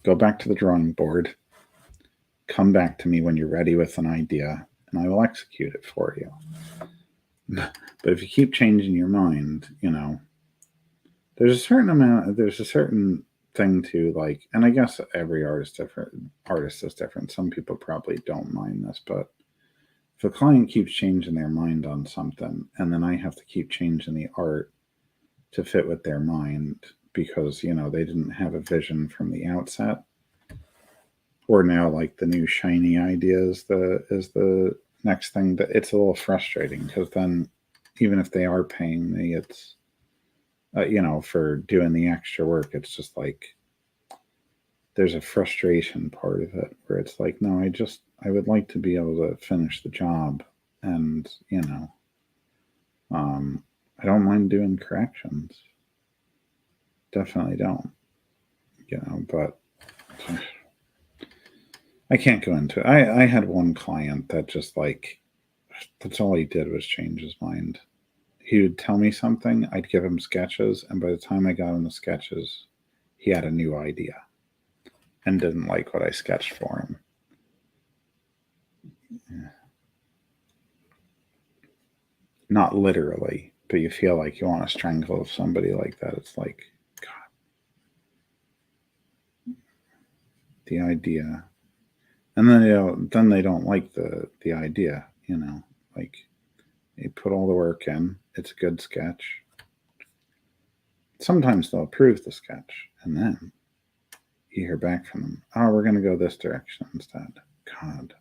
go back to the drawing board, come back to me when you're ready with an idea, and I will execute it for you. But if you keep changing your mind, there's a certain thing to like, and I guess every artist is different. Some people probably don't mind this, but if a client keeps changing their mind on something, and then I have to keep changing the art to fit with their mind because they didn't have a vision from the outset, or now like the new shiny idea is the next thing, that it's a little frustrating because then even if they are paying me, it's for doing the extra work, it's just like there's a frustration part of it where it's like, no, I would like to be able to finish the job, and I don't mind doing corrections, definitely don't, but I can't go into it. I had one client that just like, that's all he did was change his mind. He would tell me something, I'd give him sketches, and by the time I got him the sketches, he had a new idea and didn't like what I sketched for him. Not literally, but you feel like you want to strangle somebody like that. It's like, God, the idea. And then they don't like the idea, like you put all the work in, it's a good sketch. Sometimes they'll approve the sketch, and then you hear back from them, oh, we're going to go this direction instead. God.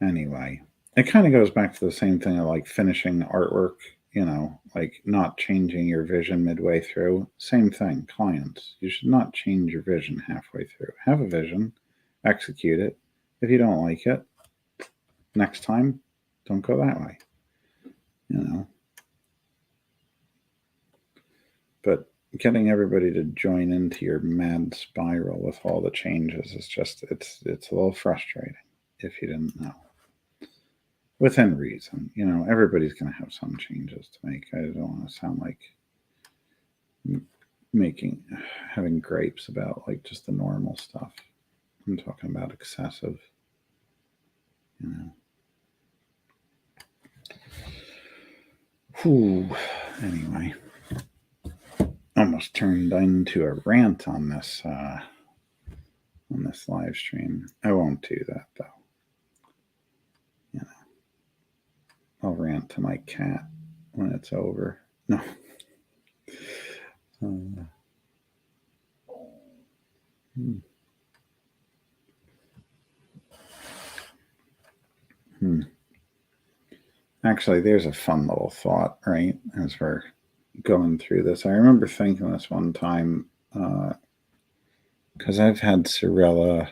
Anyway, it kind of goes back to the same thing of like finishing artwork, like not changing your vision midway through. Same thing, clients. You should not change your vision halfway through. Have a vision, execute it. If you don't like it, next time, don't go that way. But getting everybody to join into your mad spiral with all the changes is just it's a little frustrating if you didn't know. Within reason, everybody's going to have some changes to make. I don't want to sound like having gripes about like just the normal stuff. I'm talking about excessive, Whew. Anyway, almost turned into a rant on this live stream. I won't do that though. I'll rant to my cat when it's over. No. Actually, there's a fun little thought, right? As we're going through this, I remember thinking this one time, because I've had Cirilla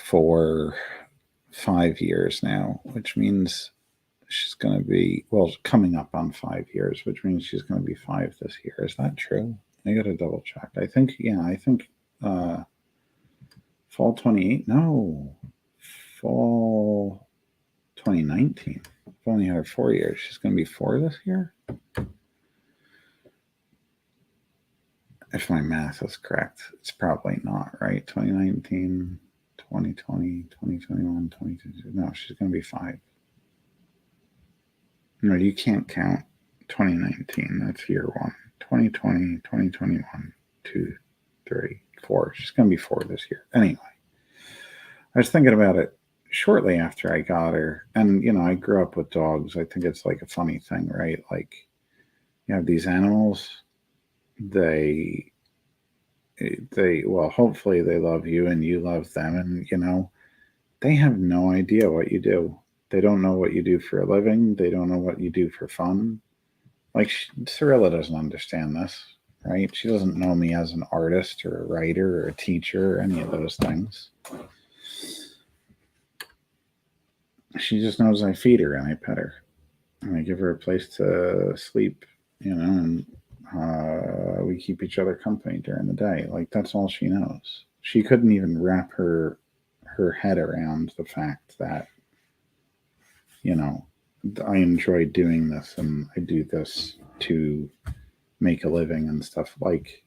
for 5 years now, which means she's going to be, well, coming up on 5 years, which means she's going to be 5 this year. Is that true? I got to double check. I think fall 28. No, fall 2019. I've only had her 4 years. She's going to be 4 this year. If my math is correct, it's probably not, right? 2019, 2020, 2021, 2022. No, she's going to be 5. No, you can't count 2019. That's year 1. 2020, 2021, 2, 3, 4. She's going to be 4 this year. Anyway, I was thinking about it shortly after I got her. And, I grew up with dogs. I think it's like a funny thing, right? Like, you have these animals, they well, hopefully they love you and you love them, and they have no idea what you do. They don't know what you do for a living. They don't know what you do for fun. Like Cirilla doesn't understand this, right? She doesn't know me as an artist or a writer or a teacher or any of those things. She just knows I feed her and I pet her and I give her a place to sleep, and we keep each other company during the day. Like, that's all she knows. she couldn't even wrap her head around the fact that, you know, I enjoy doing this and I do this to make a living and stuff. Like,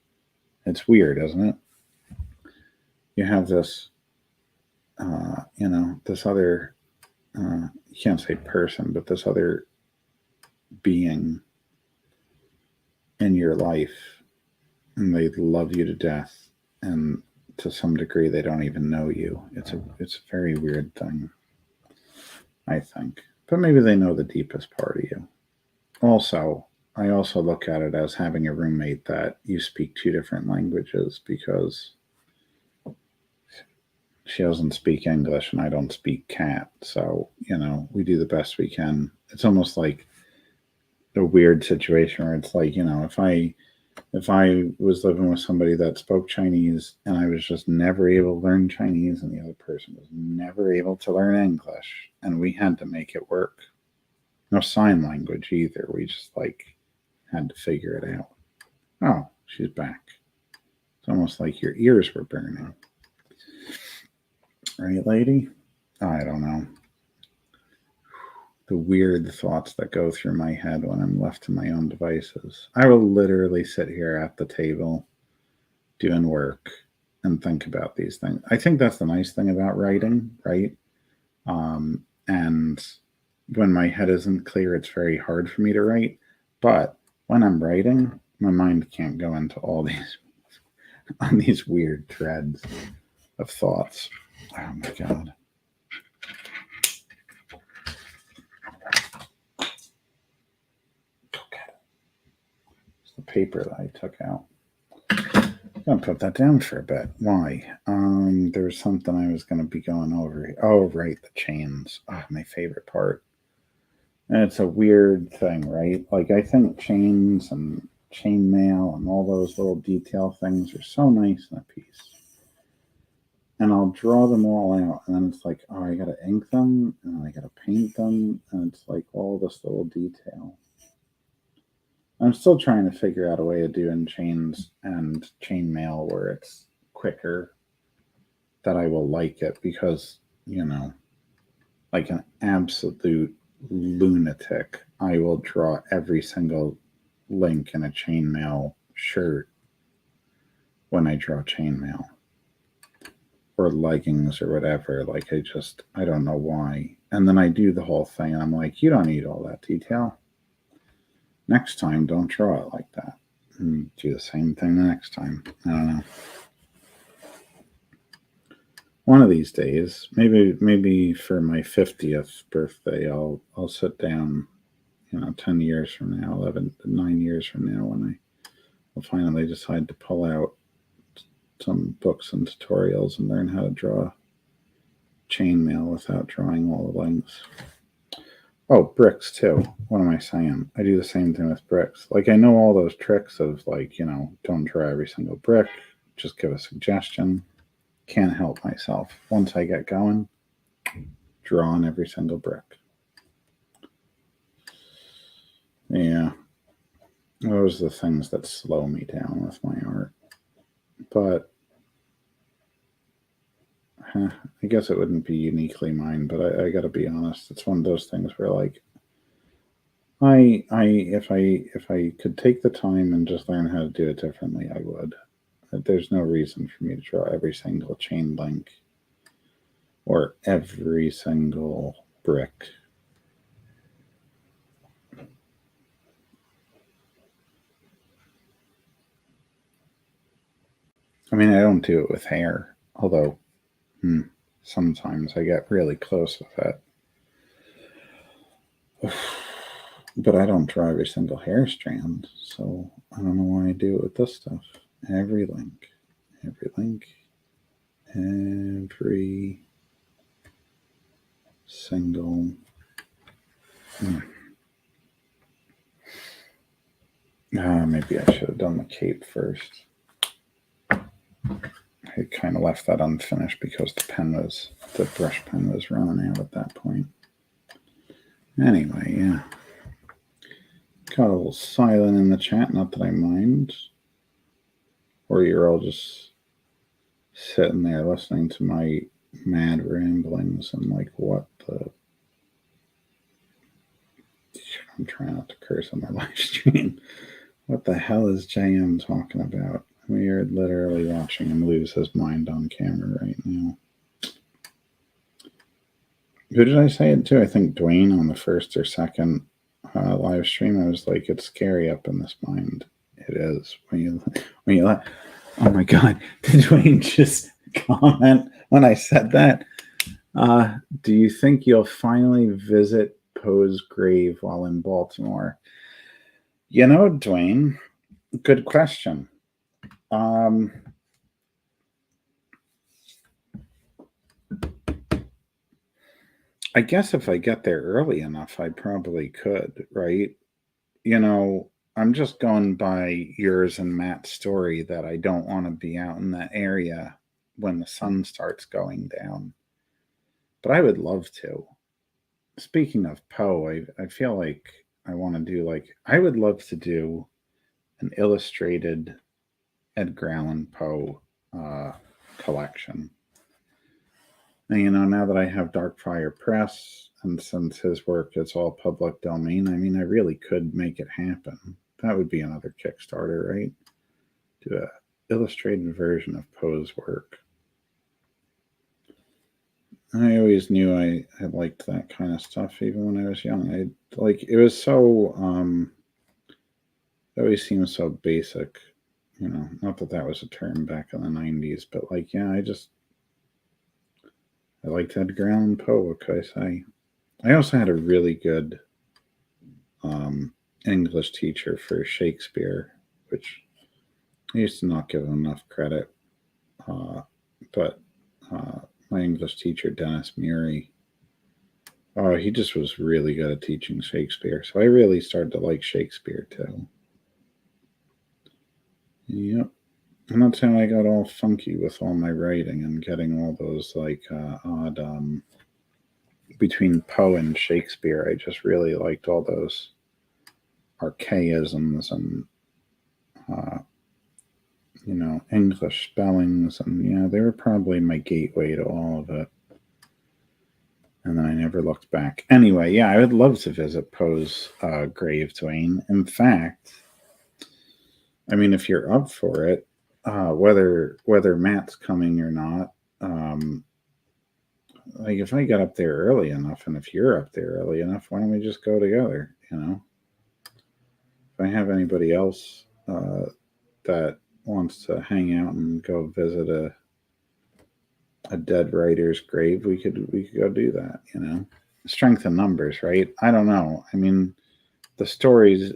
it's weird, isn't it? You have this, this other, you can't say person, but this other being in your life, and they love you to death, and to some degree they don't even know you. It's a very weird thing, I think. But maybe they know the deepest part of you. Also, I also look at it as having a roommate that you speak two different languages, because she doesn't speak English and I don't speak cat. So, we do the best we can. It's almost like a weird situation where it's like, if I was living with somebody that spoke Chinese and I was just never able to learn Chinese and the other person was never able to learn English and we had to make it work. No sign language either. We just had to figure it out. Oh, she's back. It's almost like your ears were burning. Right, lady? I don't know. The weird thoughts that go through my head when I'm left to my own devices. I will literally sit here at the table doing work and think about these things. I think that's the nice thing about writing, right? And when my head isn't clear, it's very hard for me to write. But when I'm writing, my mind can't go into all these on these weird threads of thoughts. Oh my God. It's the paper that I took out. I'm going to put that down for a bit. Why? There was something I was going to be going over. Oh, right, the chains. Oh, my favorite part. And it's a weird thing, right? Like, I think chains and chainmail and all those little detail things are so nice in a piece. And I'll draw them all out, and then it's like, oh, I got to ink them, and I got to paint them, and it's like all this little detail. I'm still trying to figure out a way of doing chains and chainmail where it's quicker, that I will like it, because, like an absolute lunatic, I will draw every single link in a chainmail shirt when I draw chainmail or leggings or whatever. Like, I don't know why. And then I do the whole thing, and I'm like, you don't need all that detail. Next time, don't draw it like that. And do the same thing the next time. I don't know. One of these days, maybe for my 50th birthday, I'll sit down, 10 years from now, 9 years from now, when I will finally decide to pull out some books and tutorials and learn how to draw chainmail without drawing all the links. Oh, bricks too. What am I saying? I do the same thing with bricks. Like, I know all those tricks of don't draw every single brick. Just give a suggestion. Can't help myself. Once I get going, draw on every single brick. Yeah. Those are the things that slow me down with my art. But I guess it wouldn't be uniquely mine, but I gotta be honest, it's one of those things where, like, if I could take the time and just learn how to do it differently, I would. There's no reason for me to draw every single chain link or every single brick. I mean, I don't do it with hair, although sometimes I get really close with it. But I don't draw every single hair strand, so I don't know why I do it with this stuff. Every link, every single. Maybe I should have done the cape first. I kind of left that unfinished because the brush pen was running out at that point. Anyway, yeah. Got a little silent in the chat, not that I mind. Or you're all just sitting there listening to my mad ramblings and like what the. I'm trying not to curse on my live stream. What the hell is JM talking about? We are literally watching him lose his mind on camera right now. Who did I say it to? I think Dwayne on the first or second live stream. I was like, it's scary up in this mind. It is when you let. Oh my God! Did Dwayne just comment when I said that? Do you think you'll finally visit Poe's grave while in Baltimore? You know, Dwayne, good question. I guess if I get there early enough, I probably could, right? You know, I'm just going by yours and Matt's story that I don't want to be out in that area when the sun starts going down. But I would love to. Speaking of Poe, I feel like I want to do I would love to do an illustrated Edgar Allan Poe collection. And, you know, now that I have Darkfire Press, and since his work is all public domain, I mean, I really could make it happen. That would be another Kickstarter, right? Do a illustrated version of Poe's work. I always knew I liked that kind of stuff, even when I was young. It was so, it always seemed so basic, you know, not that that was a term back in the 90s, but yeah, I liked Edgar Allan Poe, what could I say? I also had a really good English teacher for Shakespeare, which I used to not give him enough credit. But my English teacher, Dennis Murray, he just was really good at teaching Shakespeare. So I really started to like Shakespeare too. Yep. And that's how I got all funky with all my writing and getting all those odd between Poe and Shakespeare. I just really liked all those archaisms and you know, English spellings, and you know, they were probably my gateway to all of it. And then I never looked back. Anyway, yeah, I would love to visit Poe's grave, Dwayne. In fact, I mean, if you're up for it, whether Matt's coming or not, like if I get up there early enough, and if you're up there early enough, why don't we just go together? You know, if I have anybody else that wants to hang out and go visit a dead writer's grave, we could go do that. You know, strength in numbers, right? I don't know. I mean, the stories.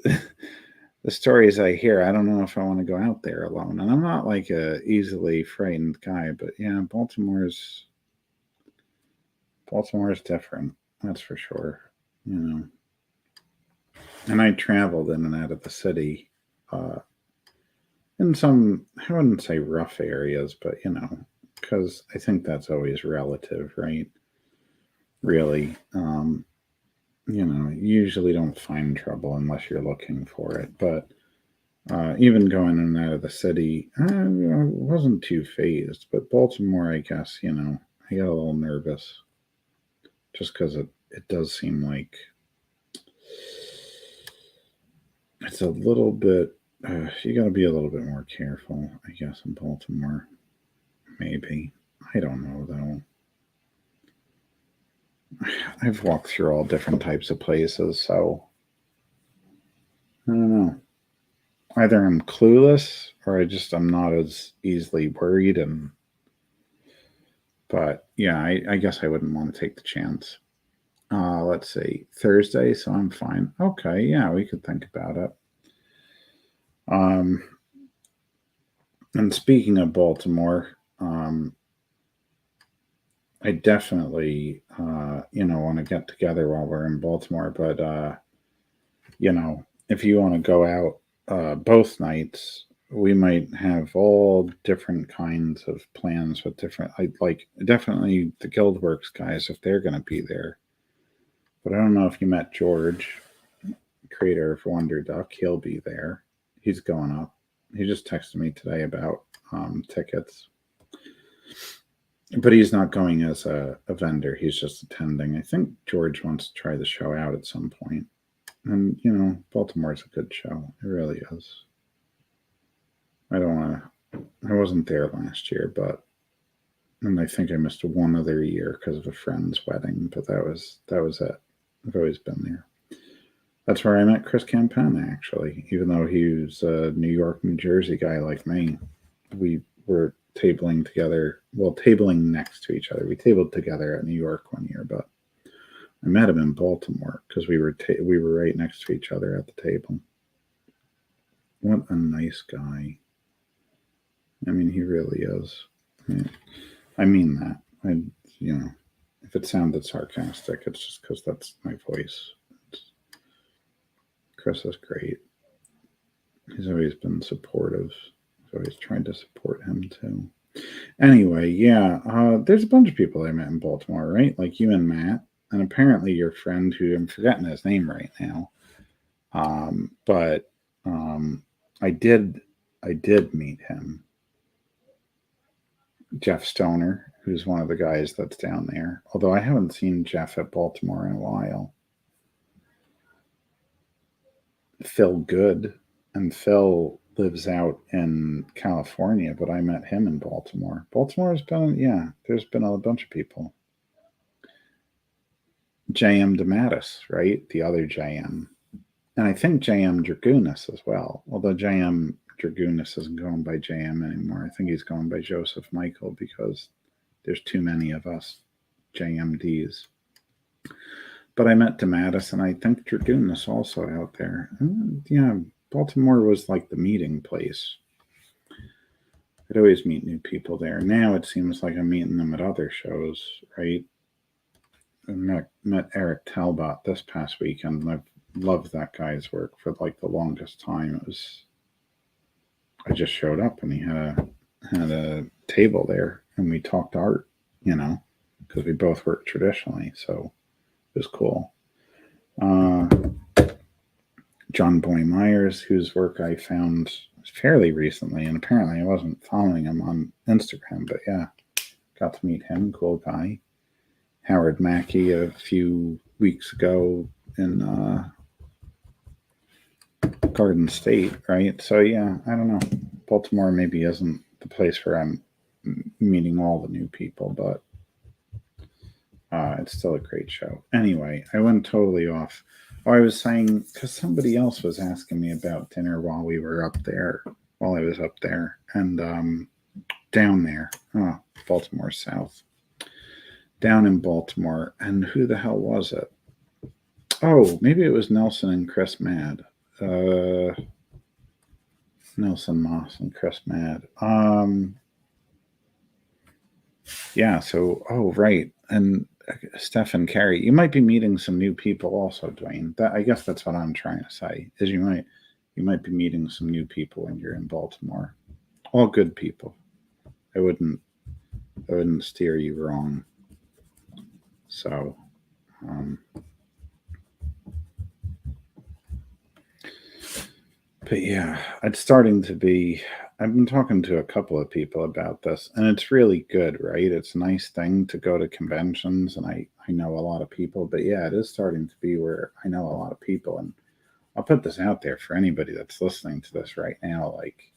The stories I hear, I don't know if I want to go out there alone. And I'm not like a easily frightened guy, but yeah, Baltimore's different. That's for sure. You know, and I traveled in and out of the city, in some, I wouldn't say rough areas, but you know, because I think that's always relative, right? Really, you know, you usually don't find trouble unless you're looking for it. But even going in and out of the city, I wasn't too phased. But Baltimore, I guess, you know, I got a little nervous just because it does seem like it's a little bit, you got to be a little bit more careful, I guess, in Baltimore. Maybe. I don't know, though. I've walked through all different types of places, so I don't know. Either I'm clueless or I'm not as easily worried. But yeah, I guess I wouldn't want to take the chance. Let's see, Thursday, so I'm fine. Okay, yeah, we could think about it. And speaking of Baltimore, I definitely, you know, want to get together while we're in Baltimore. But, you know, if you want to go out both nights, we might have all different kinds of plans with different, like definitely the Guildworks guys, if they're going to be there. But I don't know if you met George, creator of Wonder Duck. He'll be there. He's going up. He just texted me today about tickets. But he's not going as a vendor. He's just attending. I think George wants to try the show out at some point. And, Baltimore's a good show. It really is. I wasn't there last year, and I think I missed one other year because of a friend's wedding, but that was it. I've always been there. That's where I met Chris Campana, actually, even though he was a New York, New Jersey guy like me. We were tabling together, tabling next to each other. We tabled together at New York one year, but I met him in Baltimore because we were right next to each other at the table. What a nice guy. I mean, he really is. I mean that. If it sounded sarcastic, it's just because that's my voice. Chris is great. He's always been supportive. I've always tried to support him too. Anyway, yeah, there's a bunch of people I met in Baltimore, right? Like you and Matt, and apparently your friend, who I'm forgetting his name right now. But I did meet him. Jeff Stoner, who's one of the guys that's down there. Although I haven't seen Jeff at Baltimore in a while. Phil Good, and Phil lives out in California, but I met him in Baltimore. Baltimore's been, there's been a bunch of people. JM DeSantis, right? The other JM. And I think JM Dragunis as well. Although JM Dragunis isn't going by JM anymore. I think he's going by Joseph Michael because there's too many of us JMDs. But I met DeSantis, and I think Dragunis also out there. And, Baltimore was like the meeting place. I'd always meet new people there. Now it seems like I'm meeting them at other shows, right? I met Eric Talbot this past weekend, and I've loved that guy's work for like the longest time. I just showed up, and he had a table there, and we talked art, because we both work traditionally, so it was cool. John Boy Myers, whose work I found fairly recently, and apparently I wasn't following him on Instagram, but yeah, got to meet him. Cool guy. Howard Mackey a few weeks ago in Garden State, right? So yeah, I don't know. Baltimore maybe isn't the place where I'm meeting all the new people, but it's still a great show. Anyway, I went totally off. I was saying, because somebody else was asking me about dinner while I was up there, and down there, Baltimore South, down in Baltimore, and who the hell was it? Oh, maybe it was Nelson and Chris Mad. Nelson Moss and Chris Mad. Yeah, so, right, and Stephen Carey, you might be meeting some new people also, Dwayne. I guess that's what I'm trying to say, is you might be meeting some new people when you're in Baltimore. All good people. I wouldn't steer you wrong. So, but yeah, it's starting to be. I've been talking to a couple of people about this, and it's really good, right? It's a nice thing to go to conventions, and I know a lot of people, but yeah, it is starting to be where I know a lot of people, and I'll put this out there for anybody that's listening to this right now. Like,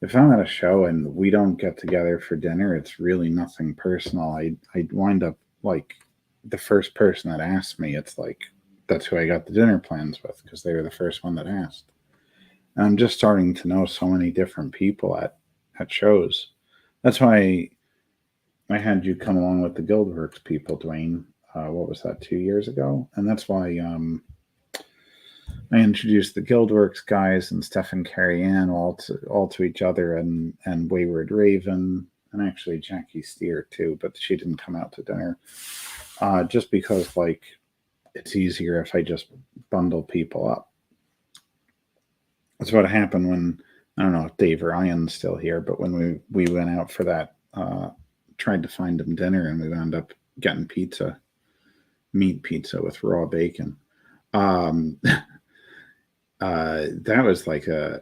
if I'm at a show and we don't get together for dinner, it's really nothing personal. I wind up like the first person that asked me, it's like, that's who I got the dinner plans with, because they were the first one that asked. And I'm just starting to know so many different people at shows. That's why I had you come along with the Guildworks people, Dwayne. What was that, 2 years ago? And that's why I introduced the Guildworks guys and Stephen Carey Ann all to each other, and Wayward Raven, and actually Jackie Steer too, but she didn't come out to dinner. Just because like it's easier if I just bundle people up. That's what happened when, I don't know if Dave Ryan's still here, but when we went out for that, tried to find him dinner, and we wound up getting pizza, meat pizza with raw bacon. That was like a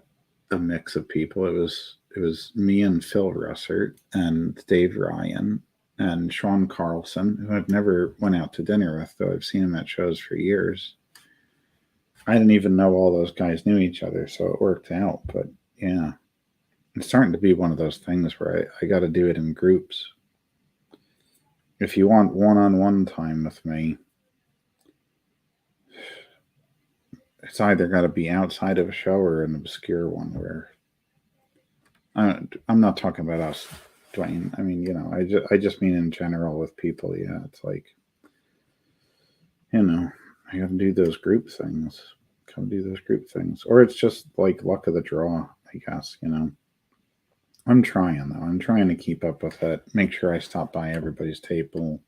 mix of people. It was it was me and Phil Russert and Dave Ryan and Sean Carlson, who I've never went out to dinner with, though I've seen him at shows for years. I didn't even know all those guys knew each other, so it worked out. But yeah, it's starting to be one of those things where I got to do it in groups. If you want one-on-one time with me, it's either got to be outside of a show or an obscure one where I'm not talking about us, Dwayne. I mean, I just mean in general with people. Yeah, it's like, I got to do those group things. Or it's just like luck of the draw, I guess. I'm trying though. I'm trying to keep up with it. Make sure I stop by everybody's table,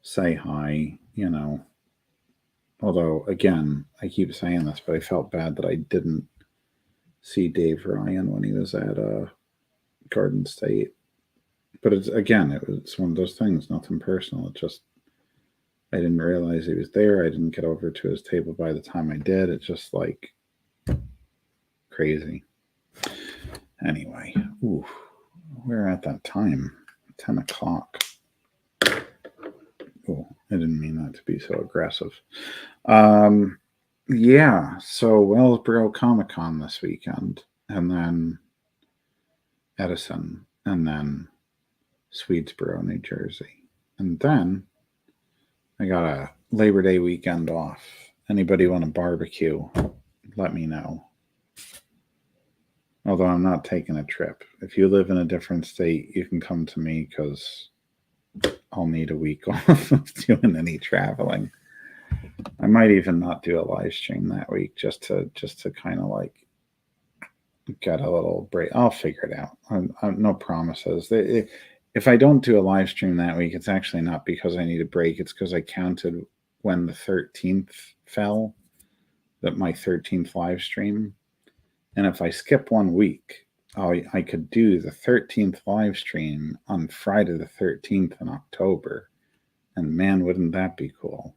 say hi. Although again, I keep saying this, but I felt bad that I didn't see Dave Ryan when he was at Garden State. But it's one of those things, nothing personal. It just, I didn't realize he was there. I didn't get over to his table by the time I did. It's just like crazy. Anyway, we're at that time, 10 o'clock. Oh, I didn't mean that to be so aggressive. Yeah, so Wellsboro Comic-Con this weekend, and then Edison, and then Swedesboro, New Jersey. And then I got a Labor Day weekend off. Anybody want to barbecue, let me know. Although I'm not taking a trip. If you live in a different state, you can come to me because I'll need a week off of doing any traveling. I might even not do a live stream that week just to kind of like get a little break. I'll figure it out. No promises. If I don't do a live stream that week, it's actually not because I need a break. It's because I counted when the 13th fell, that my 13th live stream. And if I skip 1 week, I could do the 13th live stream on Friday the 13th in October. And man, wouldn't that be cool?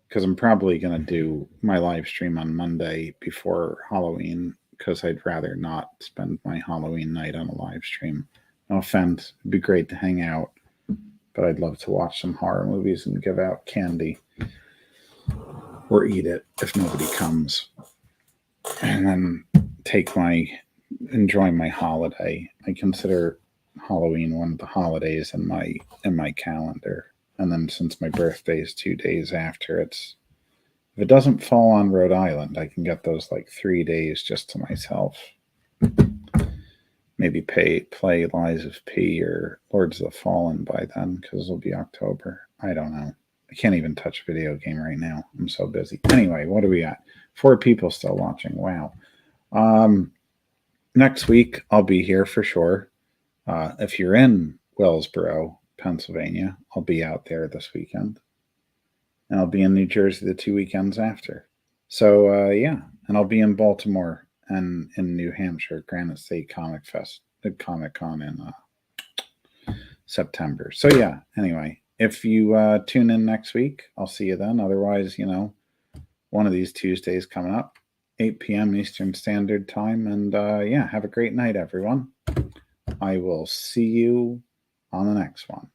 Because I'm probably going to do my live stream on Monday before Halloween, because I'd rather not spend my Halloween night on a live stream. No offense, it'd be great to hang out, but I'd love to watch some horror movies and give out candy or eat it if nobody comes, and then enjoy my holiday. I consider Halloween one of the holidays in my calendar. And then since my birthday is 2 days after, if it doesn't fall on Rhode Island, I can get those like 3 days just to myself. Maybe play Lies of P or Lords of the Fallen by then, because it'll be October. I don't know. I can't even touch a video game right now. I'm so busy. Anyway, what are we at? 4 people still watching. Wow. Next week, I'll be here for sure. If you're in Wellsboro, Pennsylvania, I'll be out there this weekend. And I'll be in New Jersey the 2 weekends after. So, yeah. And I'll be in Baltimore and in New Hampshire, Granite State Comic-Con in September. So, yeah. Anyway, if you tune in next week, I'll see you then. Otherwise, one of these Tuesdays coming up, 8 p.m. Eastern Standard Time. And, yeah, have a great night, everyone. I will see you on the next one.